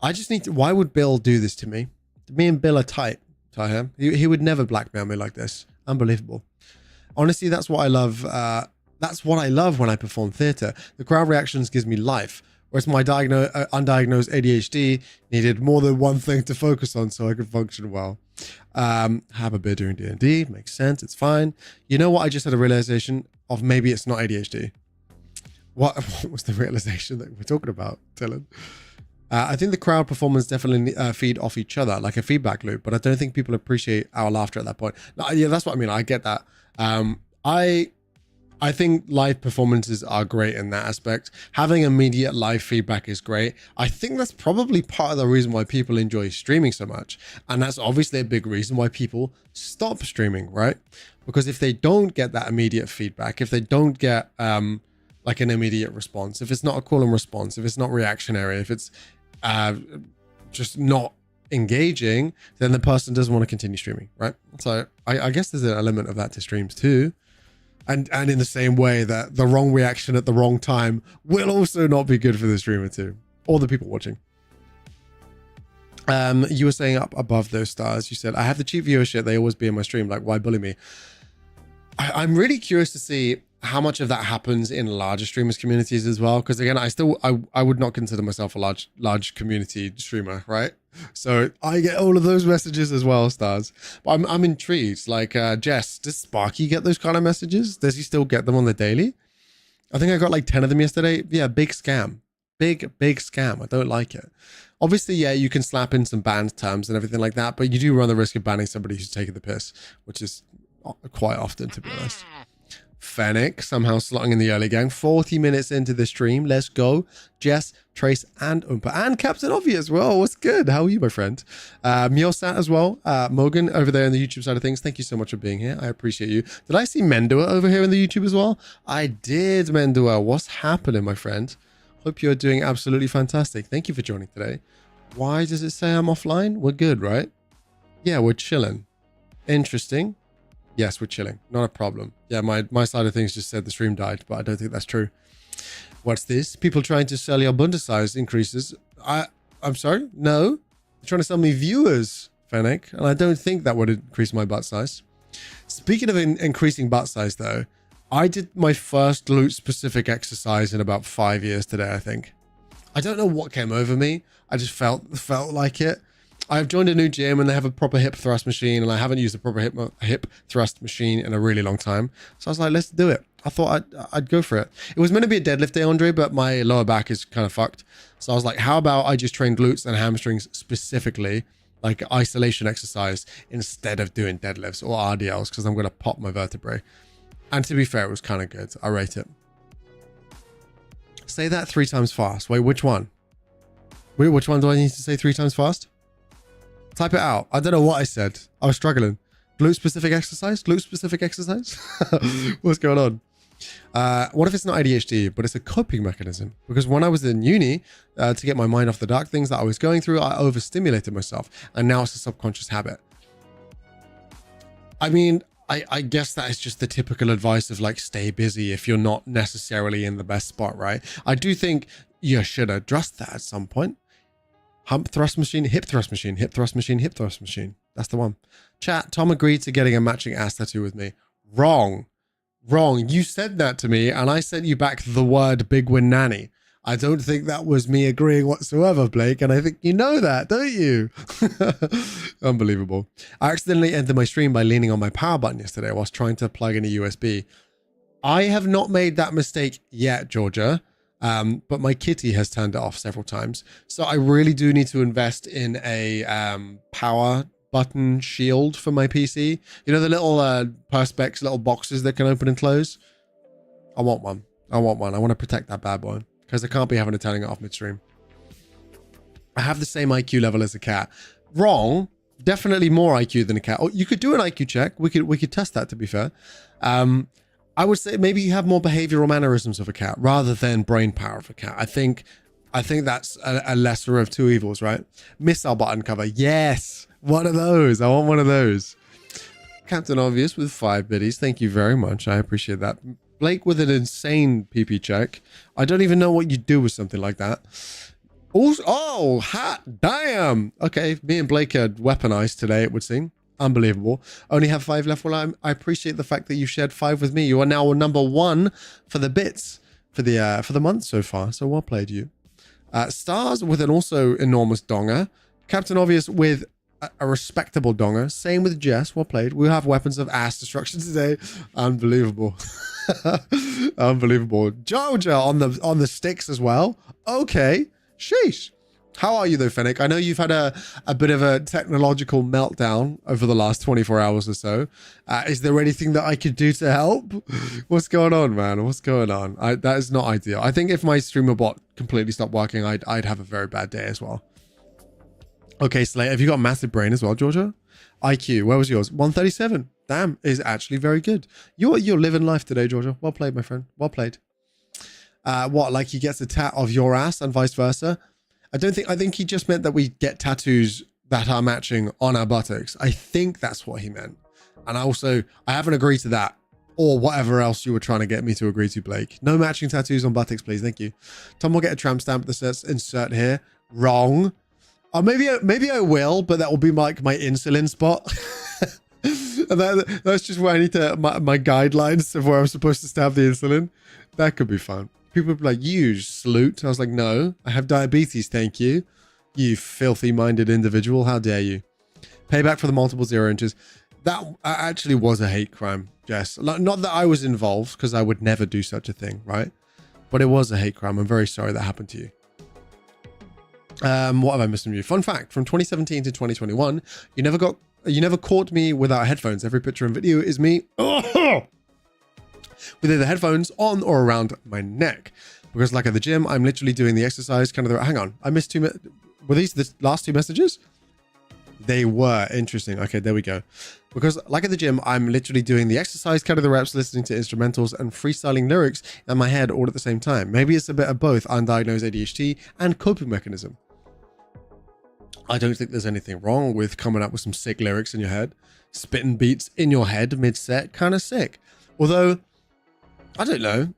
I just need to... Why would Bill do this to me? Me and Bill are tight, Tahir. He would never blackmail me like this. Unbelievable. Honestly, that's what I love. That's what I love when I perform theatre. The crowd reactions gives me life. Whereas my undiagnosed ADHD needed more than one thing to focus on so I could function well. Have a beer during D&D. Makes sense. It's fine. You know what? I just had a realization of maybe it's not ADHD. What was the realization that we're talking about, Dylan? I think the crowd performance definitely feed off each other, like a feedback loop, but I don't think people appreciate our laughter at that point. No, yeah, that's what I mean. I get that. I think live performances are great in that aspect. Having immediate live feedback is great. I think that's probably part of the reason why people enjoy streaming so much. And that's obviously a big reason why people stop streaming, right? Because if they don't get that immediate feedback, if they don't get like an immediate response, if it's not a call and response, if it's not reactionary, if it's just not engaging, then the person doesn't want to continue streaming, right? So I guess there's an element of that to streams too. And in the same way that the wrong reaction at the wrong time will also not be good for the streamer too, or the people watching. You were saying up above those stars, you said, I have the cheap viewership, they always be in my stream, like why bully me? I'm really curious to see how much of that happens in larger streamers communities as well, because again, I would not consider myself a large community streamer, right? So I get all of those messages as well, stars. But I'm intrigued. Like Jess, does Sparky get those kind of messages? Does he still get them on the daily? I think I got like 10 of them yesterday. Yeah, big scam. Big scam. I don't like it. Obviously, yeah, you can slap in some banned terms and everything like that, but you do run the risk of banning somebody who's taking the piss, which is quite often, to be honest. Fennec somehow slotting in the early gang. 40 minutes into the stream. Let's go. Jess, Trace, and Oompa. And Captain Obvi as well. What's good? How are you, my friend? Miosat as well. Morgan over there in the YouTube side of things. Thank you so much for being here. I appreciate you. Did I see Mendua over here in the YouTube as well? I did, Mendua. What's happening, my friend? Hope you're doing absolutely fantastic. Thank you for joining today. Why does it say I'm offline? We're good, right? Yeah, we're chilling. Interesting. Yes, we're chilling. Not a problem. Yeah, my side of things just said the stream died, but I don't think that's true. What's this? People trying to sell your bundle size increases. I'm sorry? No. They're trying to sell me viewers, Fennec, and I don't think that would increase my butt size. Speaking of increasing butt size, though, I did my first glute-specific exercise in about 5 years today, I think. I don't know what came over me. I just felt like it. I've joined a new gym and they have a proper hip thrust machine, and I haven't used a proper hip thrust machine in a really long time. So I was like, let's do it. I thought I'd go for it. It was meant to be a deadlift day, Andre, but my lower back is kind of fucked. So I was like, how about I just train glutes and hamstrings specifically, like isolation exercise, instead of doing deadlifts or RDLs, because I'm going to pop my vertebrae. And to be fair, it was kind of good. I rate it. Say that 3 times fast. Wait, which one? Wait, which one do I need to say 3 times fast? Type it out. I don't know what I said. I was struggling. Glute specific exercise? Glute specific exercise? What's going on? What if it's not ADHD, but it's a coping mechanism? Because when I was in uni, to get my mind off the dark things that I was going through, I overstimulated myself. And now it's a subconscious habit. I mean, I guess that is just the typical advice of like, stay busy if you're not necessarily in the best spot, right? I do think you should address that at some point. Hump thrust machine, hip thrust machine, hip thrust machine, hip thrust machine. That's the one. Chat, Tom agreed to getting a matching ass tattoo with me. Wrong. Wrong. You said that to me and I sent you back the word big win nanny. I don't think that was me agreeing whatsoever, Blake. And I think you know that, don't you? Unbelievable. I accidentally ended my stream by leaning on my power button yesterday whilst trying to plug in a USB. I have not made that mistake yet, Georgia. But my kitty has turned it off several times. So I really do need to invest in a power button shield for my PC. You know, the little Perspex little boxes that can open and close? I want one. I want to protect that bad boy because I can't be having to turning it off midstream. I have the same IQ level as a cat. Wrong. Definitely more IQ than a cat. Oh, you could do an IQ check. We could test that, to be fair. I would say maybe you have more behavioral mannerisms of a cat rather than brain power of a cat. I think that's a lesser of two evils, right? Missile button cover. Yes. One of those. I want one of those. Captain Obvious with 5 biddies. Thank you very much. I appreciate that. Blake with an insane PP check. I don't even know what you do with something like that. Also, oh, hot damn. Okay, me and Blake are weaponized today, it would seem. Unbelievable. Only have 5 left. Well, I appreciate the fact that you shared 5 with me. You are now number 1 for the bits for the month so far. So well played, you. Stars with an also enormous donger. Captain Obvious with a respectable donger. Same with Jess. Well played. We have weapons of ass destruction today. Unbelievable. Unbelievable. Joja on the sticks as well. Okay. Sheesh. How are you though, Fennec? I know you've had a bit of a technological meltdown over the last 24 hours or so. Is there anything that I could do to help? What's going on, man? What's going on? That is not ideal. I think if my streamer bot completely stopped working, I'd have a very bad day as well. Okay, Slate, have you got a massive brain as well, Georgia? IQ, where was yours? 137. Damn, is actually very good. You're living life today, Georgia. Well played, my friend. Well played. What, like he gets a tat of your ass and vice versa? I think he just meant that we get tattoos that are matching on our buttocks. I think that's what he meant. And I haven't agreed to that or whatever else you were trying to get me to agree to, Blake. No matching tattoos on buttocks, please. Thank you. Tom will get a tramp stamp that says insert here. Wrong. Or maybe I will, but that will be like my insulin spot. And that's just where I need to, my guidelines of where I'm supposed to stab the insulin. That could be fun. People would be like, you sloot. I was like, no, I have diabetes, thank you. You filthy-minded individual. How dare you? Payback for the multiple 0 inches. That actually was a hate crime, Jess. Not that I was involved, because I would never do such a thing, right? But it was a hate crime. I'm very sorry that happened to you. What have I missed from you? Fun fact, from 2017 to 2021, you never caught me without headphones. Every picture and video is me. With either headphones on or around my neck. Because like at the gym, I'm literally doing the exercise kind of hang on, I missed 2 were these the last 2 messages? They were. Interesting. Okay, there we go. Because like at the gym, I'm literally doing the exercise, kind of the reps, listening to instrumentals and freestyling lyrics in my head all at the same time. Maybe it's a bit of both undiagnosed ADHD and coping mechanism. I don't think there's anything wrong with coming up with some sick lyrics in your head. Spitting beats in your head mid-set, kind of sick. Although, I don't know.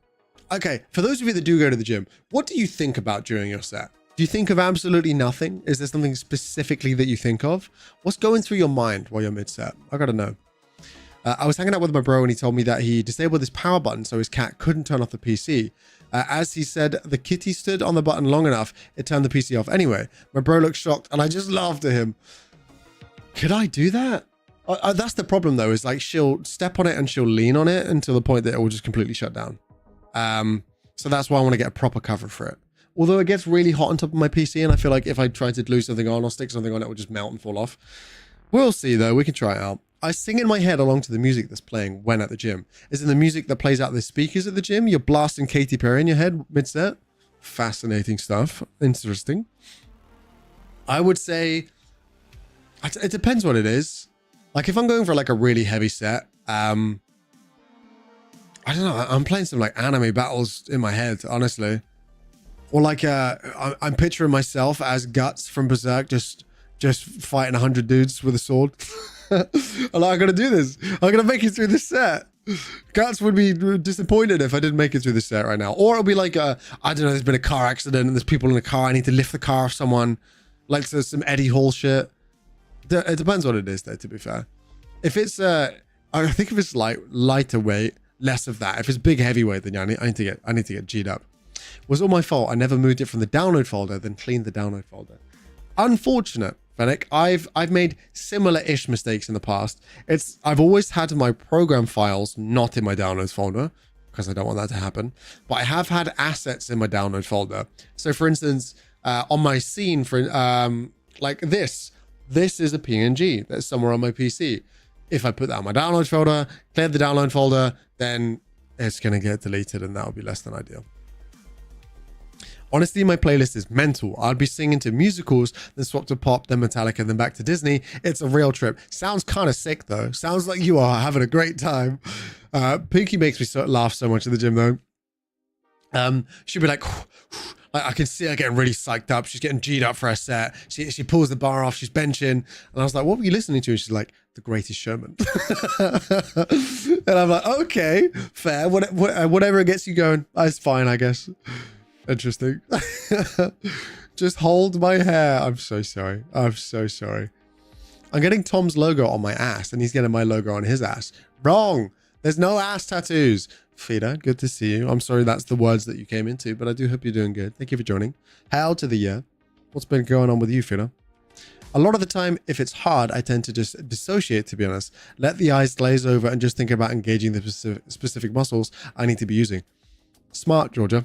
Okay, for those of you that do go to the gym, what do you think about during your set? Do you think of absolutely nothing? Is there something specifically that you think of? What's going through your mind while you're mid-set? I gotta know. I was hanging out with my bro and he told me that he disabled his power button so his cat couldn't turn off the PC. As he said, the kitty stood on the button long enough, it turned the PC off anyway. My bro looked shocked and I just laughed at him. Could I do that? That's the problem though, is like she'll step on it and she'll lean on it until the point that it will just completely shut down. So that's why I want to get a proper cover for it. Although it gets really hot on top of my PC and I feel like if I try to glue something on or stick something on, it will just melt and fall off. We'll see though, we can try it out. I sing in my head along to the music that's playing when at the gym. Is it the music that plays out the speakers at the gym? You're blasting Katy Perry in your head mid-set? Fascinating stuff. Interesting. I would say, it depends what it is. Like if I'm going for like a really heavy set, I don't know. I'm playing some like anime battles in my head, honestly. Or like I'm picturing myself as Guts from Berserk, just fighting 100 dudes with a sword. I'm like, I gotta do this. I'm gonna make it through this set. Guts would be disappointed if I didn't make it through this set right now. Or it'll be like, I don't know, there's been a car accident and there's people in the car. I need to lift the car off someone. Like some Eddie Hall shit. It depends what it is though, to be fair. If it's, I think if it's lighter weight, less of that. If it's big heavyweight, then yeah, I need to get G'd up. Was all my fault. I never moved it from the download folder, then cleaned the download folder. Unfortunate, Fennec. I've made similar-ish mistakes in the past. I've always had my program files not in my downloads folder because I don't want that to happen. But I have had assets in my download folder. So for instance, on my scene for like this is a PNG that's somewhere on my PC. If I put that on my download folder, clear the download folder, then it's going to get deleted and that would be less than ideal. Honestly, my playlist is mental. I'd be singing to musicals, then swap to pop, then Metallica, then back to Disney. It's a real trip. Sounds kind of sick though. Sounds like you are having a great time. Pinky makes me laugh so much at the gym though. She'd be like, I can see her getting really psyched up. She's getting G'd up for her set. She pulls the bar off. She's benching. And I was like, what were you listening to? And she's like, The Greatest Showman. And I'm like, okay, fair. Whatever gets you going, that's fine, I guess. Interesting. Just hold my hair. I'm so sorry. I'm so sorry. I'm getting Tom's logo on my ass and he's getting my logo on his ass. Wrong. There's no ass tattoos. Fida, good to see you. I'm sorry that's the words that you came into, but I do hope you're doing good. Thank you for joining. Hail to the year. What's been going on with you, Fida? A lot of the time, if it's hard, I tend to just dissociate, to be honest. Let the eyes glaze over and just think about engaging the specific muscles I need to be using. Smart, Georgia.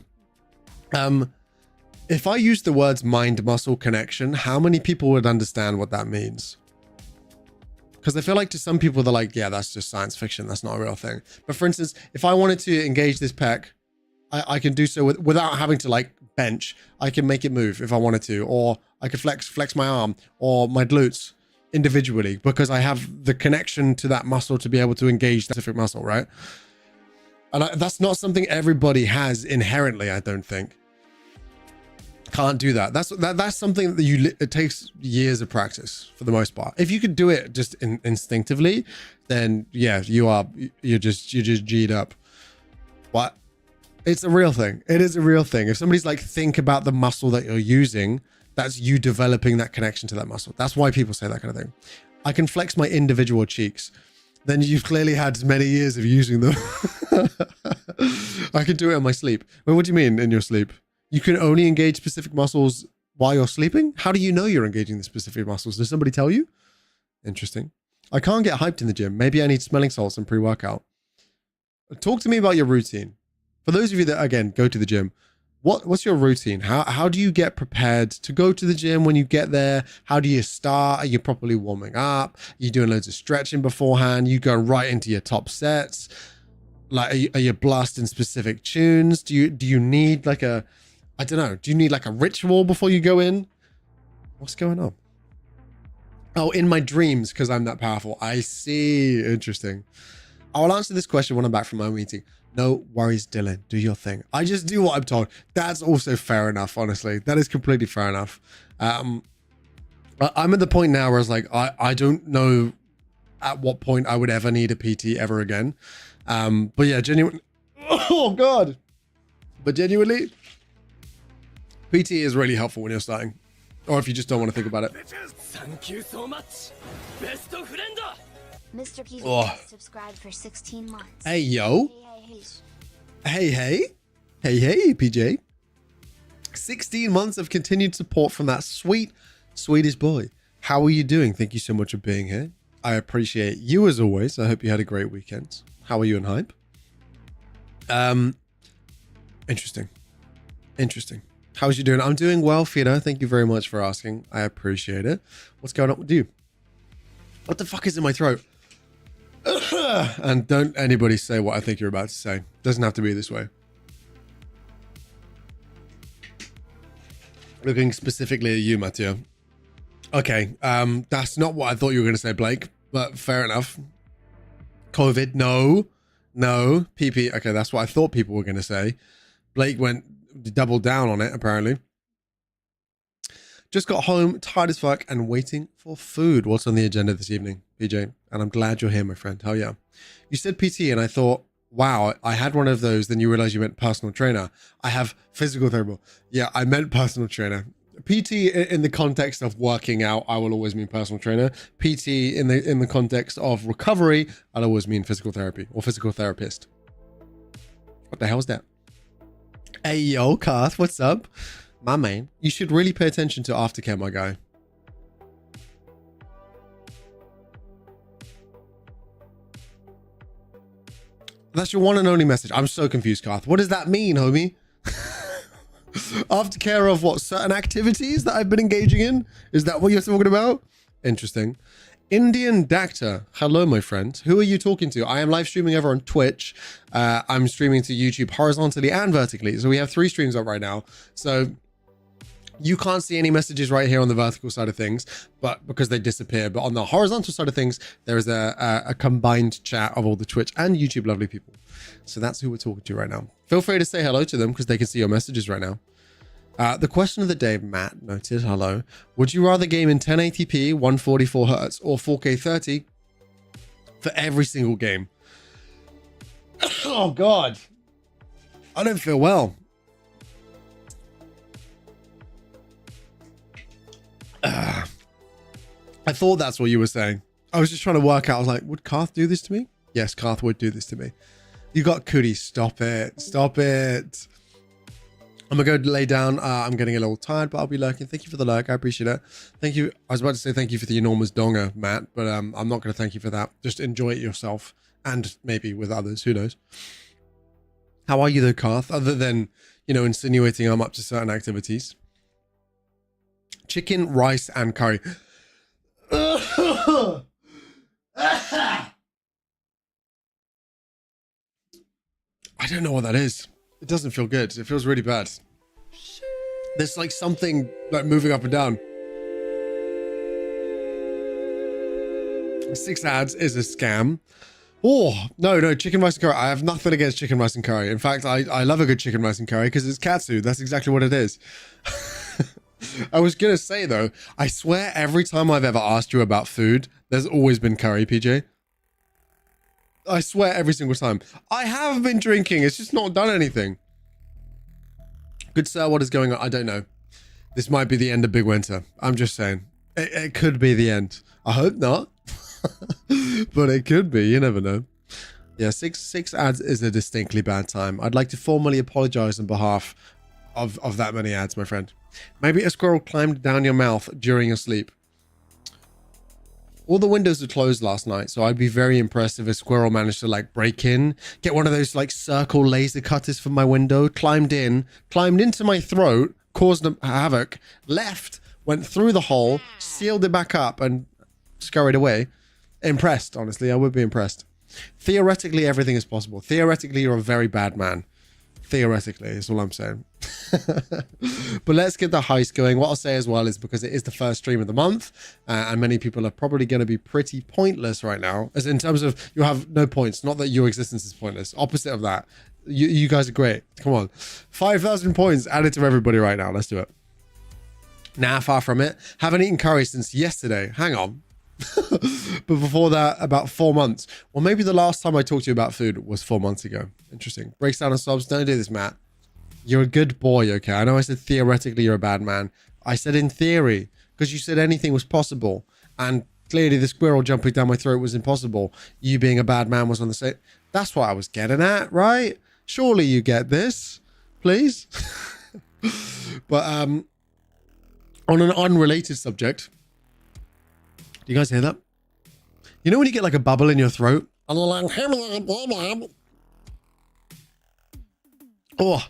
If I use the words mind-muscle connection, how many people would understand what that means? Because I feel like to some people, they're like, yeah, that's just science fiction. That's not a real thing. But for instance, if I wanted to engage this pec, I can do so without having to like bench. I can make it move if I wanted to, or I could flex my arm or my glutes individually because I have the connection to that muscle to be able to engage that specific muscle, right? And that's not something everybody has inherently, I don't think. Can't do that. That's something that it takes years of practice for the most part. If you could do it just instinctively, then yeah, you're just G'd up. But it's a real thing. It is a real thing. If somebody's like, think about the muscle that you're using, that's you developing that connection to that muscle. That's why people say that kind of thing. I can flex my individual cheeks. Then you've clearly had many years of using them. I can do it in my sleep. Well, what do you mean in your sleep? You can only engage specific muscles while you're sleeping? How do you know you're engaging the specific muscles? Does somebody tell you? Interesting. I can't get hyped in the gym. Maybe I need smelling salts and pre-workout. Talk to me about your routine. For those of you that, again, go to the gym, what's your routine? How do you get prepared to go to the gym when you get there? How do you start? Are you properly warming up? Are you doing loads of stretching beforehand? You go right into your top sets? Like, are you blasting specific tunes? Do you need like a... I don't know. Do you need like a ritual before you go in? What's going on? Oh, in my dreams, because I'm that powerful. I see. Interesting. I will answer this question when I'm back from my meeting. No worries, Dylan. Do your thing. I just do what I'm told. That's also fair enough, honestly. That is completely fair enough. I'm at the point now where I was like, I don't know at what point I would ever need a PT ever again. But yeah, genuinely. Oh, God. But genuinely, PT is really helpful when you're starting, or if you just don't want to think about it. Thank you so much, best of friend. Mr. P subscribed for 16 months. Hey, yo. Hey, PJ. 16 months of continued support from that sweet Swedish boy. How are you doing? Thank you so much for being here. I appreciate you as always. I hope you had a great weekend. How are you in Hype? Interesting. How's you doing? I'm doing well, Fida. Thank you very much for asking. I appreciate it. What's going on with you? What the fuck is in my throat? And don't anybody say what I think you're about to say. Doesn't have to be this way. Looking specifically at you, Mattia. Okay, that's not what I thought you were going to say, Blake. but fair enough. COVID, no. PP. Okay, that's what I thought people were going to say. Blake doubled down on it, apparently. Just got home, tired as fuck, and waiting for food. What's on the agenda this evening, PJ? And I'm glad you're here, my friend. Hell yeah. You said PT, and I thought, wow, I had one of those. Then you realize you meant personal trainer. I have physical therapy. Yeah, I meant personal trainer. PT in the context of working out, I will always mean personal trainer. PT in the context of recovery, I'll always mean physical therapy or physical therapist. What the hell is that? Hey, yo, Karth, what's up? My man, you should really pay attention to aftercare, my guy. That's your one and only message. I'm so confused, Karth. What does that mean, homie? Aftercare of what? Certain activities that I've been engaging in? Is that what you're talking about? Interesting. Indian Dacta. Hello, my friend. Who are you talking to? I am live streaming over on Twitch. I'm streaming to YouTube horizontally and vertically. So we have 3 streams up right now. So you can't see any messages right here on the vertical side of things, but because they disappear. But on the horizontal side of things, there is a combined chat of all the Twitch and YouTube lovely people. So that's who we're talking to right now. Feel free to say hello to them because they can see your messages right now. The question of the day, Matt noted, hello. Would you rather game in 1080p, 144 Hertz, or 4K 30 for every single game? Oh, God. I don't feel well. I thought that's what you were saying. I was just trying to work out. I was like, would Karth do this to me? Yes, Karth would do this to me. You got cootie. Stop it. Stop it. I'm going to go lay down. I'm getting a little tired, but I'll be lurking. Thank you for the lurk. I appreciate it. Thank you. I was about to say thank you for the enormous donger, Matt, but I'm not going to thank you for that. Just enjoy it yourself and maybe with others. Who knows? How are you though, Karth? Other than, you know, insinuating I'm up to certain activities. Chicken, rice, and curry. I don't know what that is. It doesn't feel good. It feels really bad. There's like something like moving up and down. 6 ads is a scam. Oh, no, chicken rice and curry. I have nothing against chicken rice and curry. In fact, I love a good chicken rice and curry because it's katsu. That's exactly what it is. I was going to say though, I swear every time I've ever asked you about food, there's always been curry, PJ. I swear every single time. I have been drinking. It's just not done anything. Good sir, what is going on? I don't know. This might be the end of BigWynter. I'm just saying. It could be the end. I hope not. But it could be. You never know. Yeah, six ads is a distinctly bad time. I'd like to formally apologize on behalf of that many ads, my friend. Maybe a squirrel climbed down your mouth during your sleep. All the windows were closed last night, so I'd be very impressed if a squirrel managed to like break in, get one of those like circle laser cutters from my window, climbed into my throat, caused havoc, left, went through the hole, sealed it back up, and scurried away. Impressed, honestly, I would be impressed. Theoretically, everything is possible. Theoretically, you're a very bad man. Theoretically, is all I'm saying. But let's get the heist going. What I'll say as well is because it is the first stream of the month, and many people are probably going to be pretty pointless right now, as in terms of you have no points. Not that your existence is pointless. Opposite of that. You guys are great. Come on. 5,000 points added to everybody right now. Let's do it. Nah, far from it. Haven't eaten curry since yesterday. Hang on. But before that, about 4 months. Well, maybe the last time I talked to you about food was 4 months ago. Interesting. Breaks down and sobs. Don't do this, Matt. You're a good boy, okay? I know I said theoretically you're a bad man. I said in theory, because you said anything was possible. And clearly the squirrel jumping down my throat was impossible. You being a bad man was on the same. That's what I was getting at, right? Surely you get this, please. But on an unrelated subject, do you guys hear that? You know when you get like a bubble in your throat? And you're like, oh,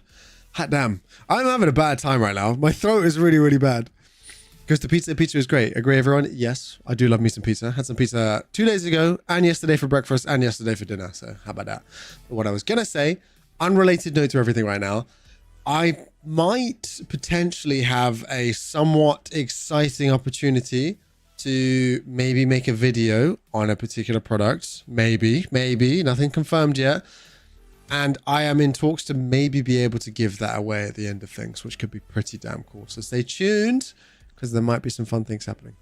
hot damn. I'm having a bad time right now. My throat is really, really bad. Because the pizza is great. Agree, everyone? Yes, I do love me some pizza. Had some pizza 2 days ago, and yesterday for breakfast, and yesterday for dinner. So how about that? But what I was going to say, unrelated note to everything right now, I might potentially have a somewhat exciting opportunity to maybe make a video on a particular product. Maybe, nothing confirmed yet. And I am in talks to maybe be able to give that away at the end of things, which could be pretty damn cool. So stay tuned, because there might be some fun things happening.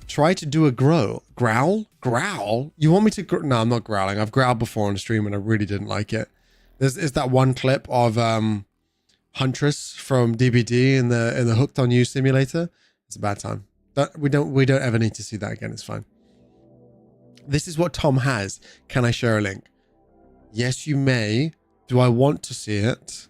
Try to do a growl. You want me to? No, I'm not growling. I've growled before on stream and I really didn't like it. Is that one clip of Huntress from DBD in the Hooked on You simulator? It's a bad time. We don't ever need to see that again. It's fine. This is what Tom has. Can I share a link? Yes, you may. Do I want to see it?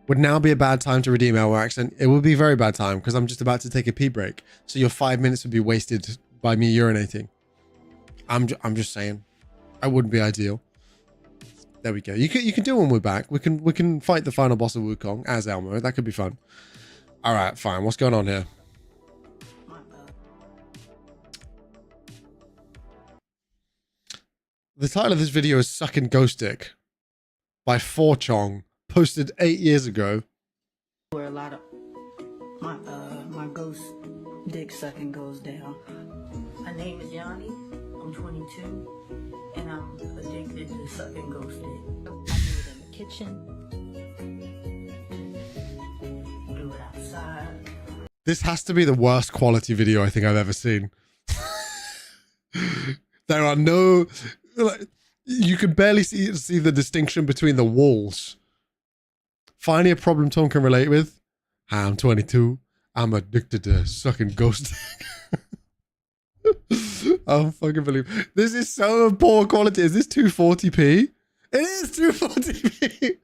Would now be a bad time to redeem our accent? It would be a very bad time because I'm just about to take a pee break. So your 5 minutes would be wasted by me urinating. I'm just saying. I wouldn't be ideal. There we go. You can do when we're back. We can fight the final boss of Wukong as Elmo. That could be fun. All right, fine. What's going on here? The title of this video is Sucking Ghost Dick by 4Chong, posted 8 years ago. Where a lot of my ghost dick sucking goes down. My name is Yanni. I'm 22, and I'm addicted to sucking ghost dick. I do it in the kitchen. Do it outside. This has to be the worst quality video I think I've ever seen. There are no, like, you can barely see the distinction between the walls. Finally, a problem Tom can relate with. Hi, I'm 22. I'm addicted to sucking ghost dick. I don't fucking believe this is so poor quality. Is this 240p? It is 240p.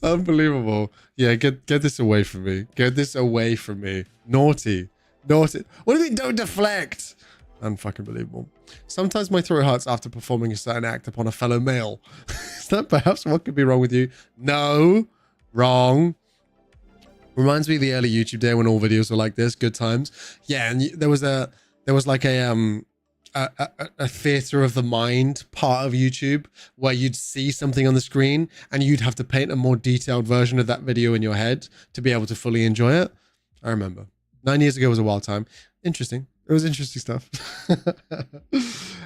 Unbelievable. Yeah, get this away from me. Get this away from me. Naughty. What do you mean don't deflect? Unfucking believable. Sometimes my throat hurts after performing a certain act upon a fellow male. Is that perhaps what could be wrong with you? No. Wrong. Reminds me of the early YouTube day when all videos were like this. Good times. Yeah, and there was like a theater of the mind part of YouTube where you'd see something on the screen and you'd have to paint a more detailed version of that video in your head to be able to fully enjoy it. I remember. 9 years ago was a wild time. Interesting. It was interesting stuff.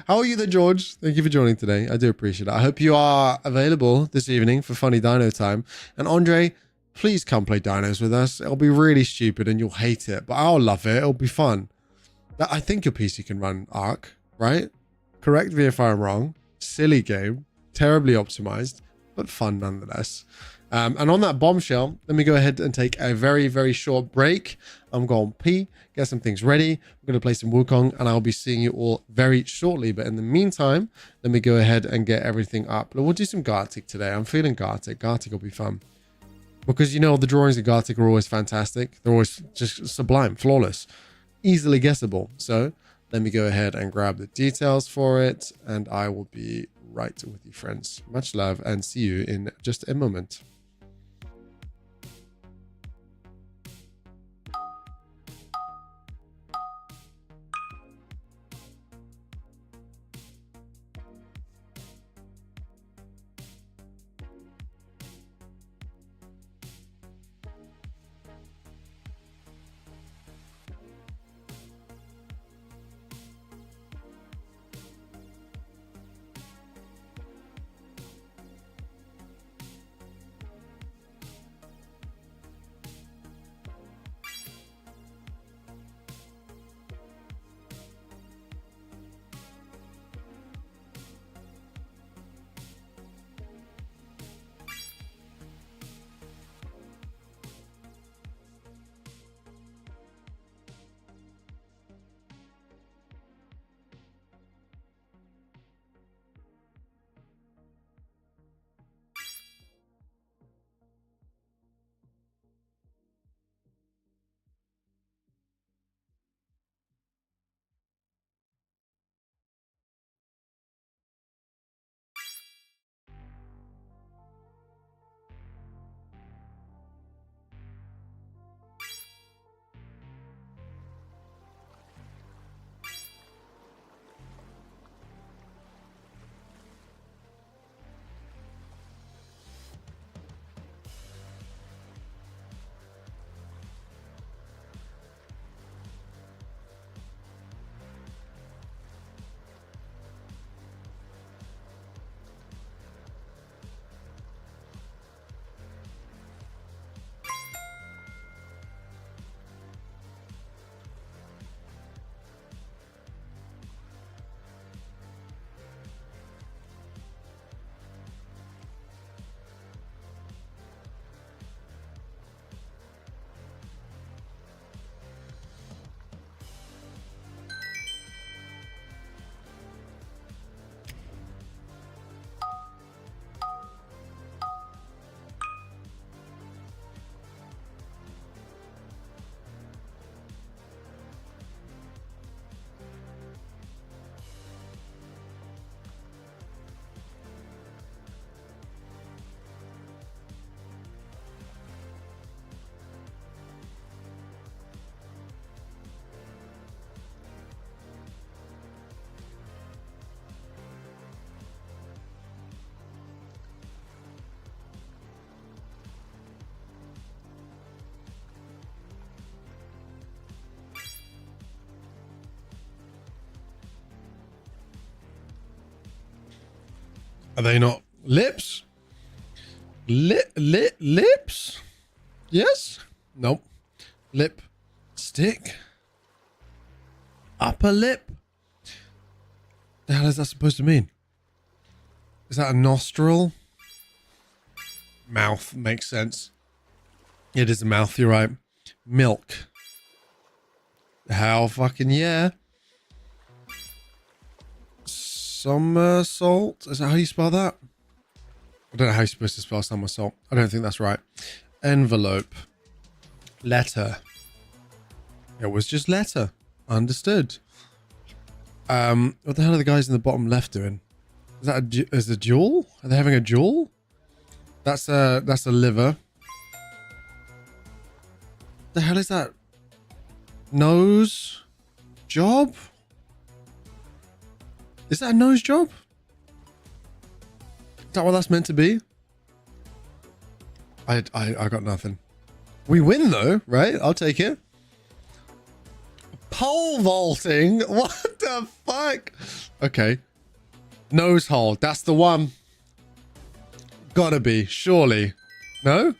How are you there, George? Thank you for joining today. I do appreciate it. I hope you are available this evening for funny dino time. And Andre, please come play dinos with us. It'll be really stupid and you'll hate it, but I'll love it. It'll be fun. I think your PC can run Ark, right? Correct me if I'm wrong. Silly game, terribly optimized, but fun nonetheless. And on that bombshell, let me go ahead and take a very, very short break. I'm going to pee, get some things ready. We're going to play some Wukong, and I'll be seeing you all very shortly. But in the meantime, let me go ahead and get everything up. We'll do some Gartic today. I'm feeling Gartic. Gartic will be fun. Because, you know, the drawings of Gartic are always fantastic. They're always just sublime, flawless, easily guessable. So let me go ahead and grab the details for it, and I will be right with you, friends. Much love, and see you in just a moment. Are they not lips? Lips? Yes? Nope. Lip. Stick. Upper lip. The hell is that supposed to mean? Is that a nostril? Mouth makes sense. It is a mouth, you're right. Milk. How fucking yeah. Somersault? Is that how you spell that? I don't know how you're supposed to spell somersault. I don't think that's right. Envelope. Letter. It was just letter. Understood. What the hell are the guys in the bottom left doing? Is that is a duel? Are they having a duel? That's a liver. The hell is that? Nose job? Is that a nose job? Is that what that's meant to be? I got nothing. We win though, right? I'll take it. Pole vaulting? What the fuck? Okay. Nose hole. That's the one. Gotta be. Surely. No?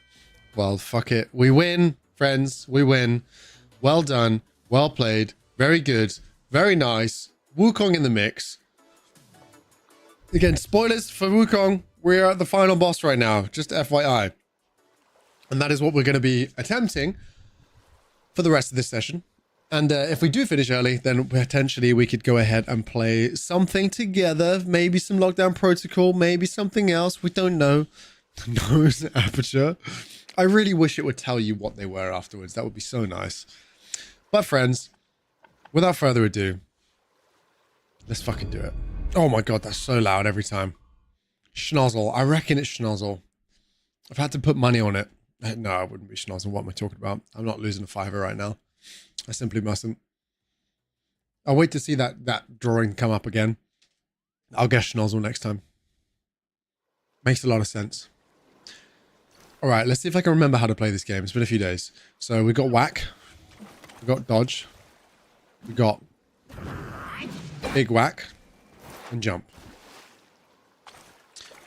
Well, fuck it. We win, friends. We win. Well done. Well played. Very good. Very nice. Wukong in the mix. Again, spoilers for Wukong. We're at the final boss right now. Just FYI. And that is what we're going to be attempting for the rest of this session. And if we do finish early, then potentially we could go ahead and play something together. Maybe some Lockdown Protocol, maybe something else. We don't know. Nose aperture. I really wish it would tell you what they were afterwards. That would be so nice. But friends, without further ado, let's fucking do it. Oh my god, that's so loud every time. Schnozzle. I reckon it's Schnozzle. I've had to put money on it. No, it wouldn't be Schnozzle. What am I talking about? I'm not losing a fiver right now. I simply mustn't. I'll wait to see that drawing come up again. I'll guess Schnozzle next time. Makes a lot of sense. All right, let's see if I can remember how to play this game. It's been a few days. So we got whack. We got dodge. We got big whack and jump.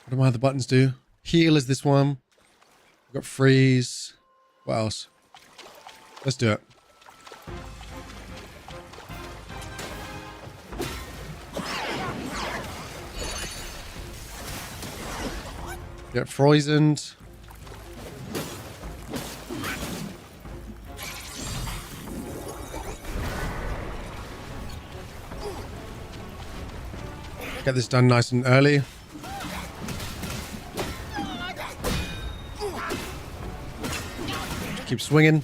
What do my other buttons do? Heal is this one. We got freeze. What else? Let's do it. Get frozen. Get this done nice and early. Keep swinging.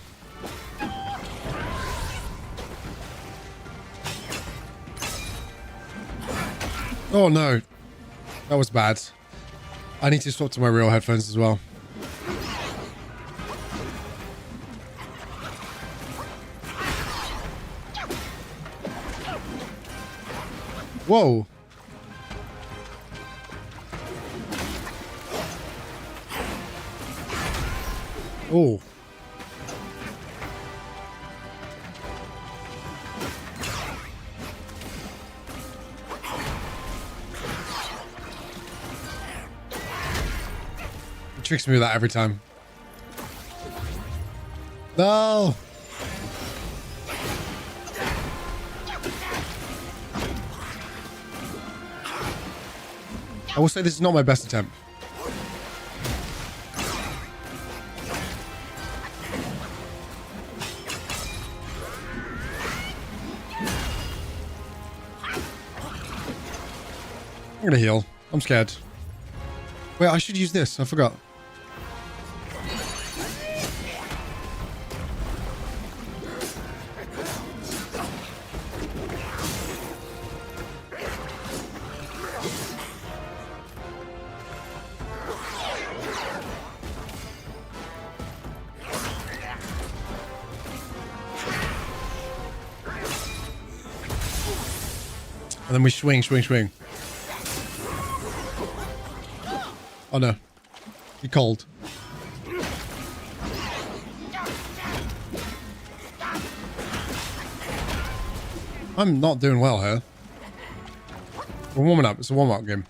Oh no, that was bad. I need to swap to my real headphones as well. Whoa. Oh. Tricks me with that every time. No. I will say this is not my best attempt. I'm gonna heal. I'm scared. Wait, I should use this. I forgot. And then we swing, swing, swing. Oh no. You're cold. I'm not doing well here. We're warming up. It's a warm-up game.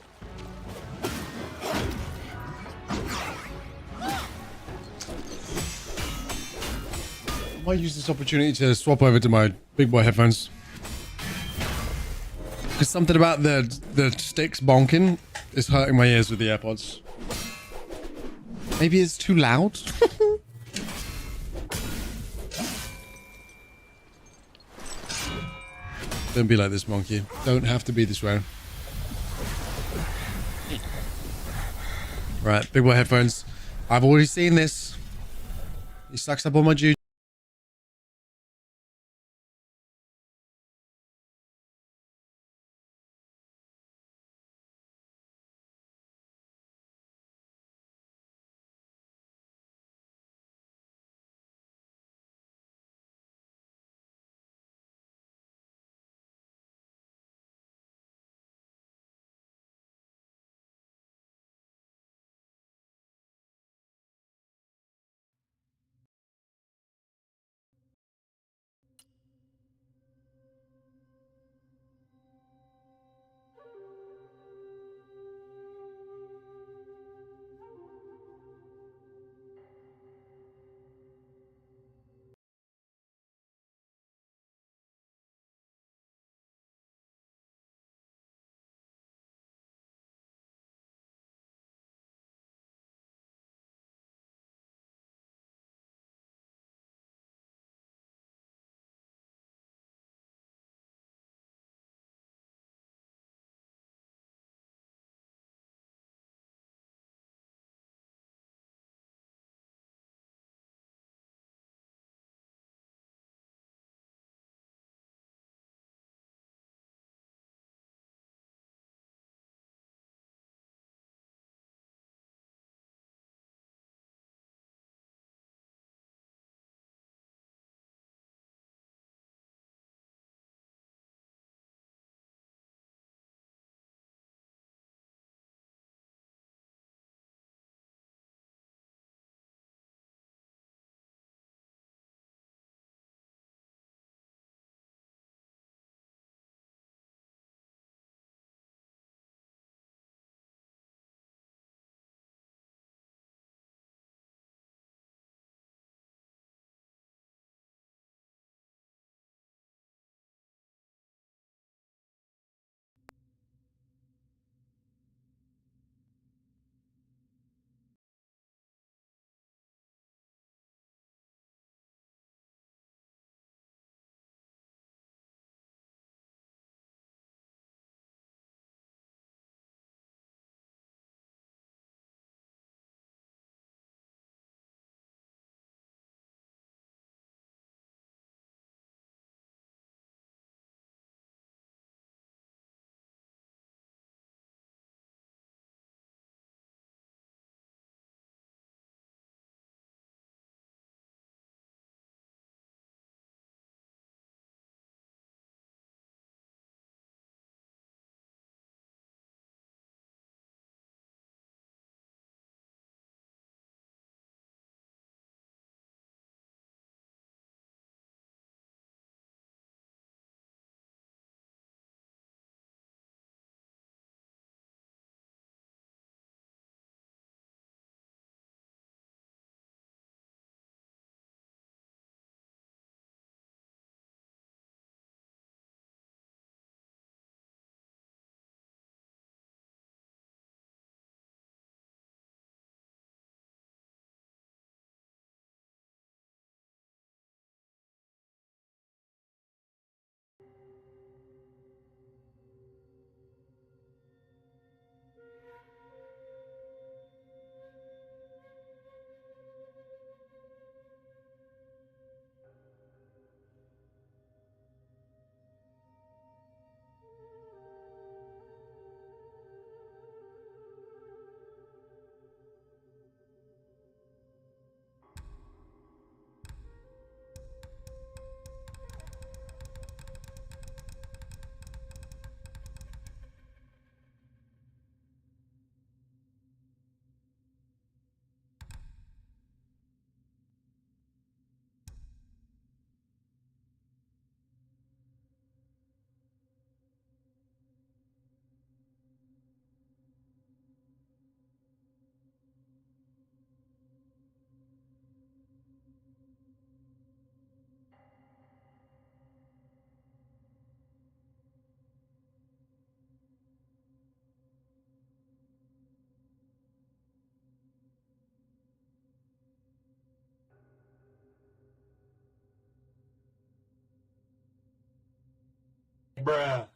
might use this opportunity to swap over to my big boy headphones. Because something about the sticks bonking is hurting my ears with the AirPods. Maybe it's too loud? Don't be like this, monkey. Don't have to be this way. Right, big boy headphones. I've already seen this. He sucks up all my juice. Bruh.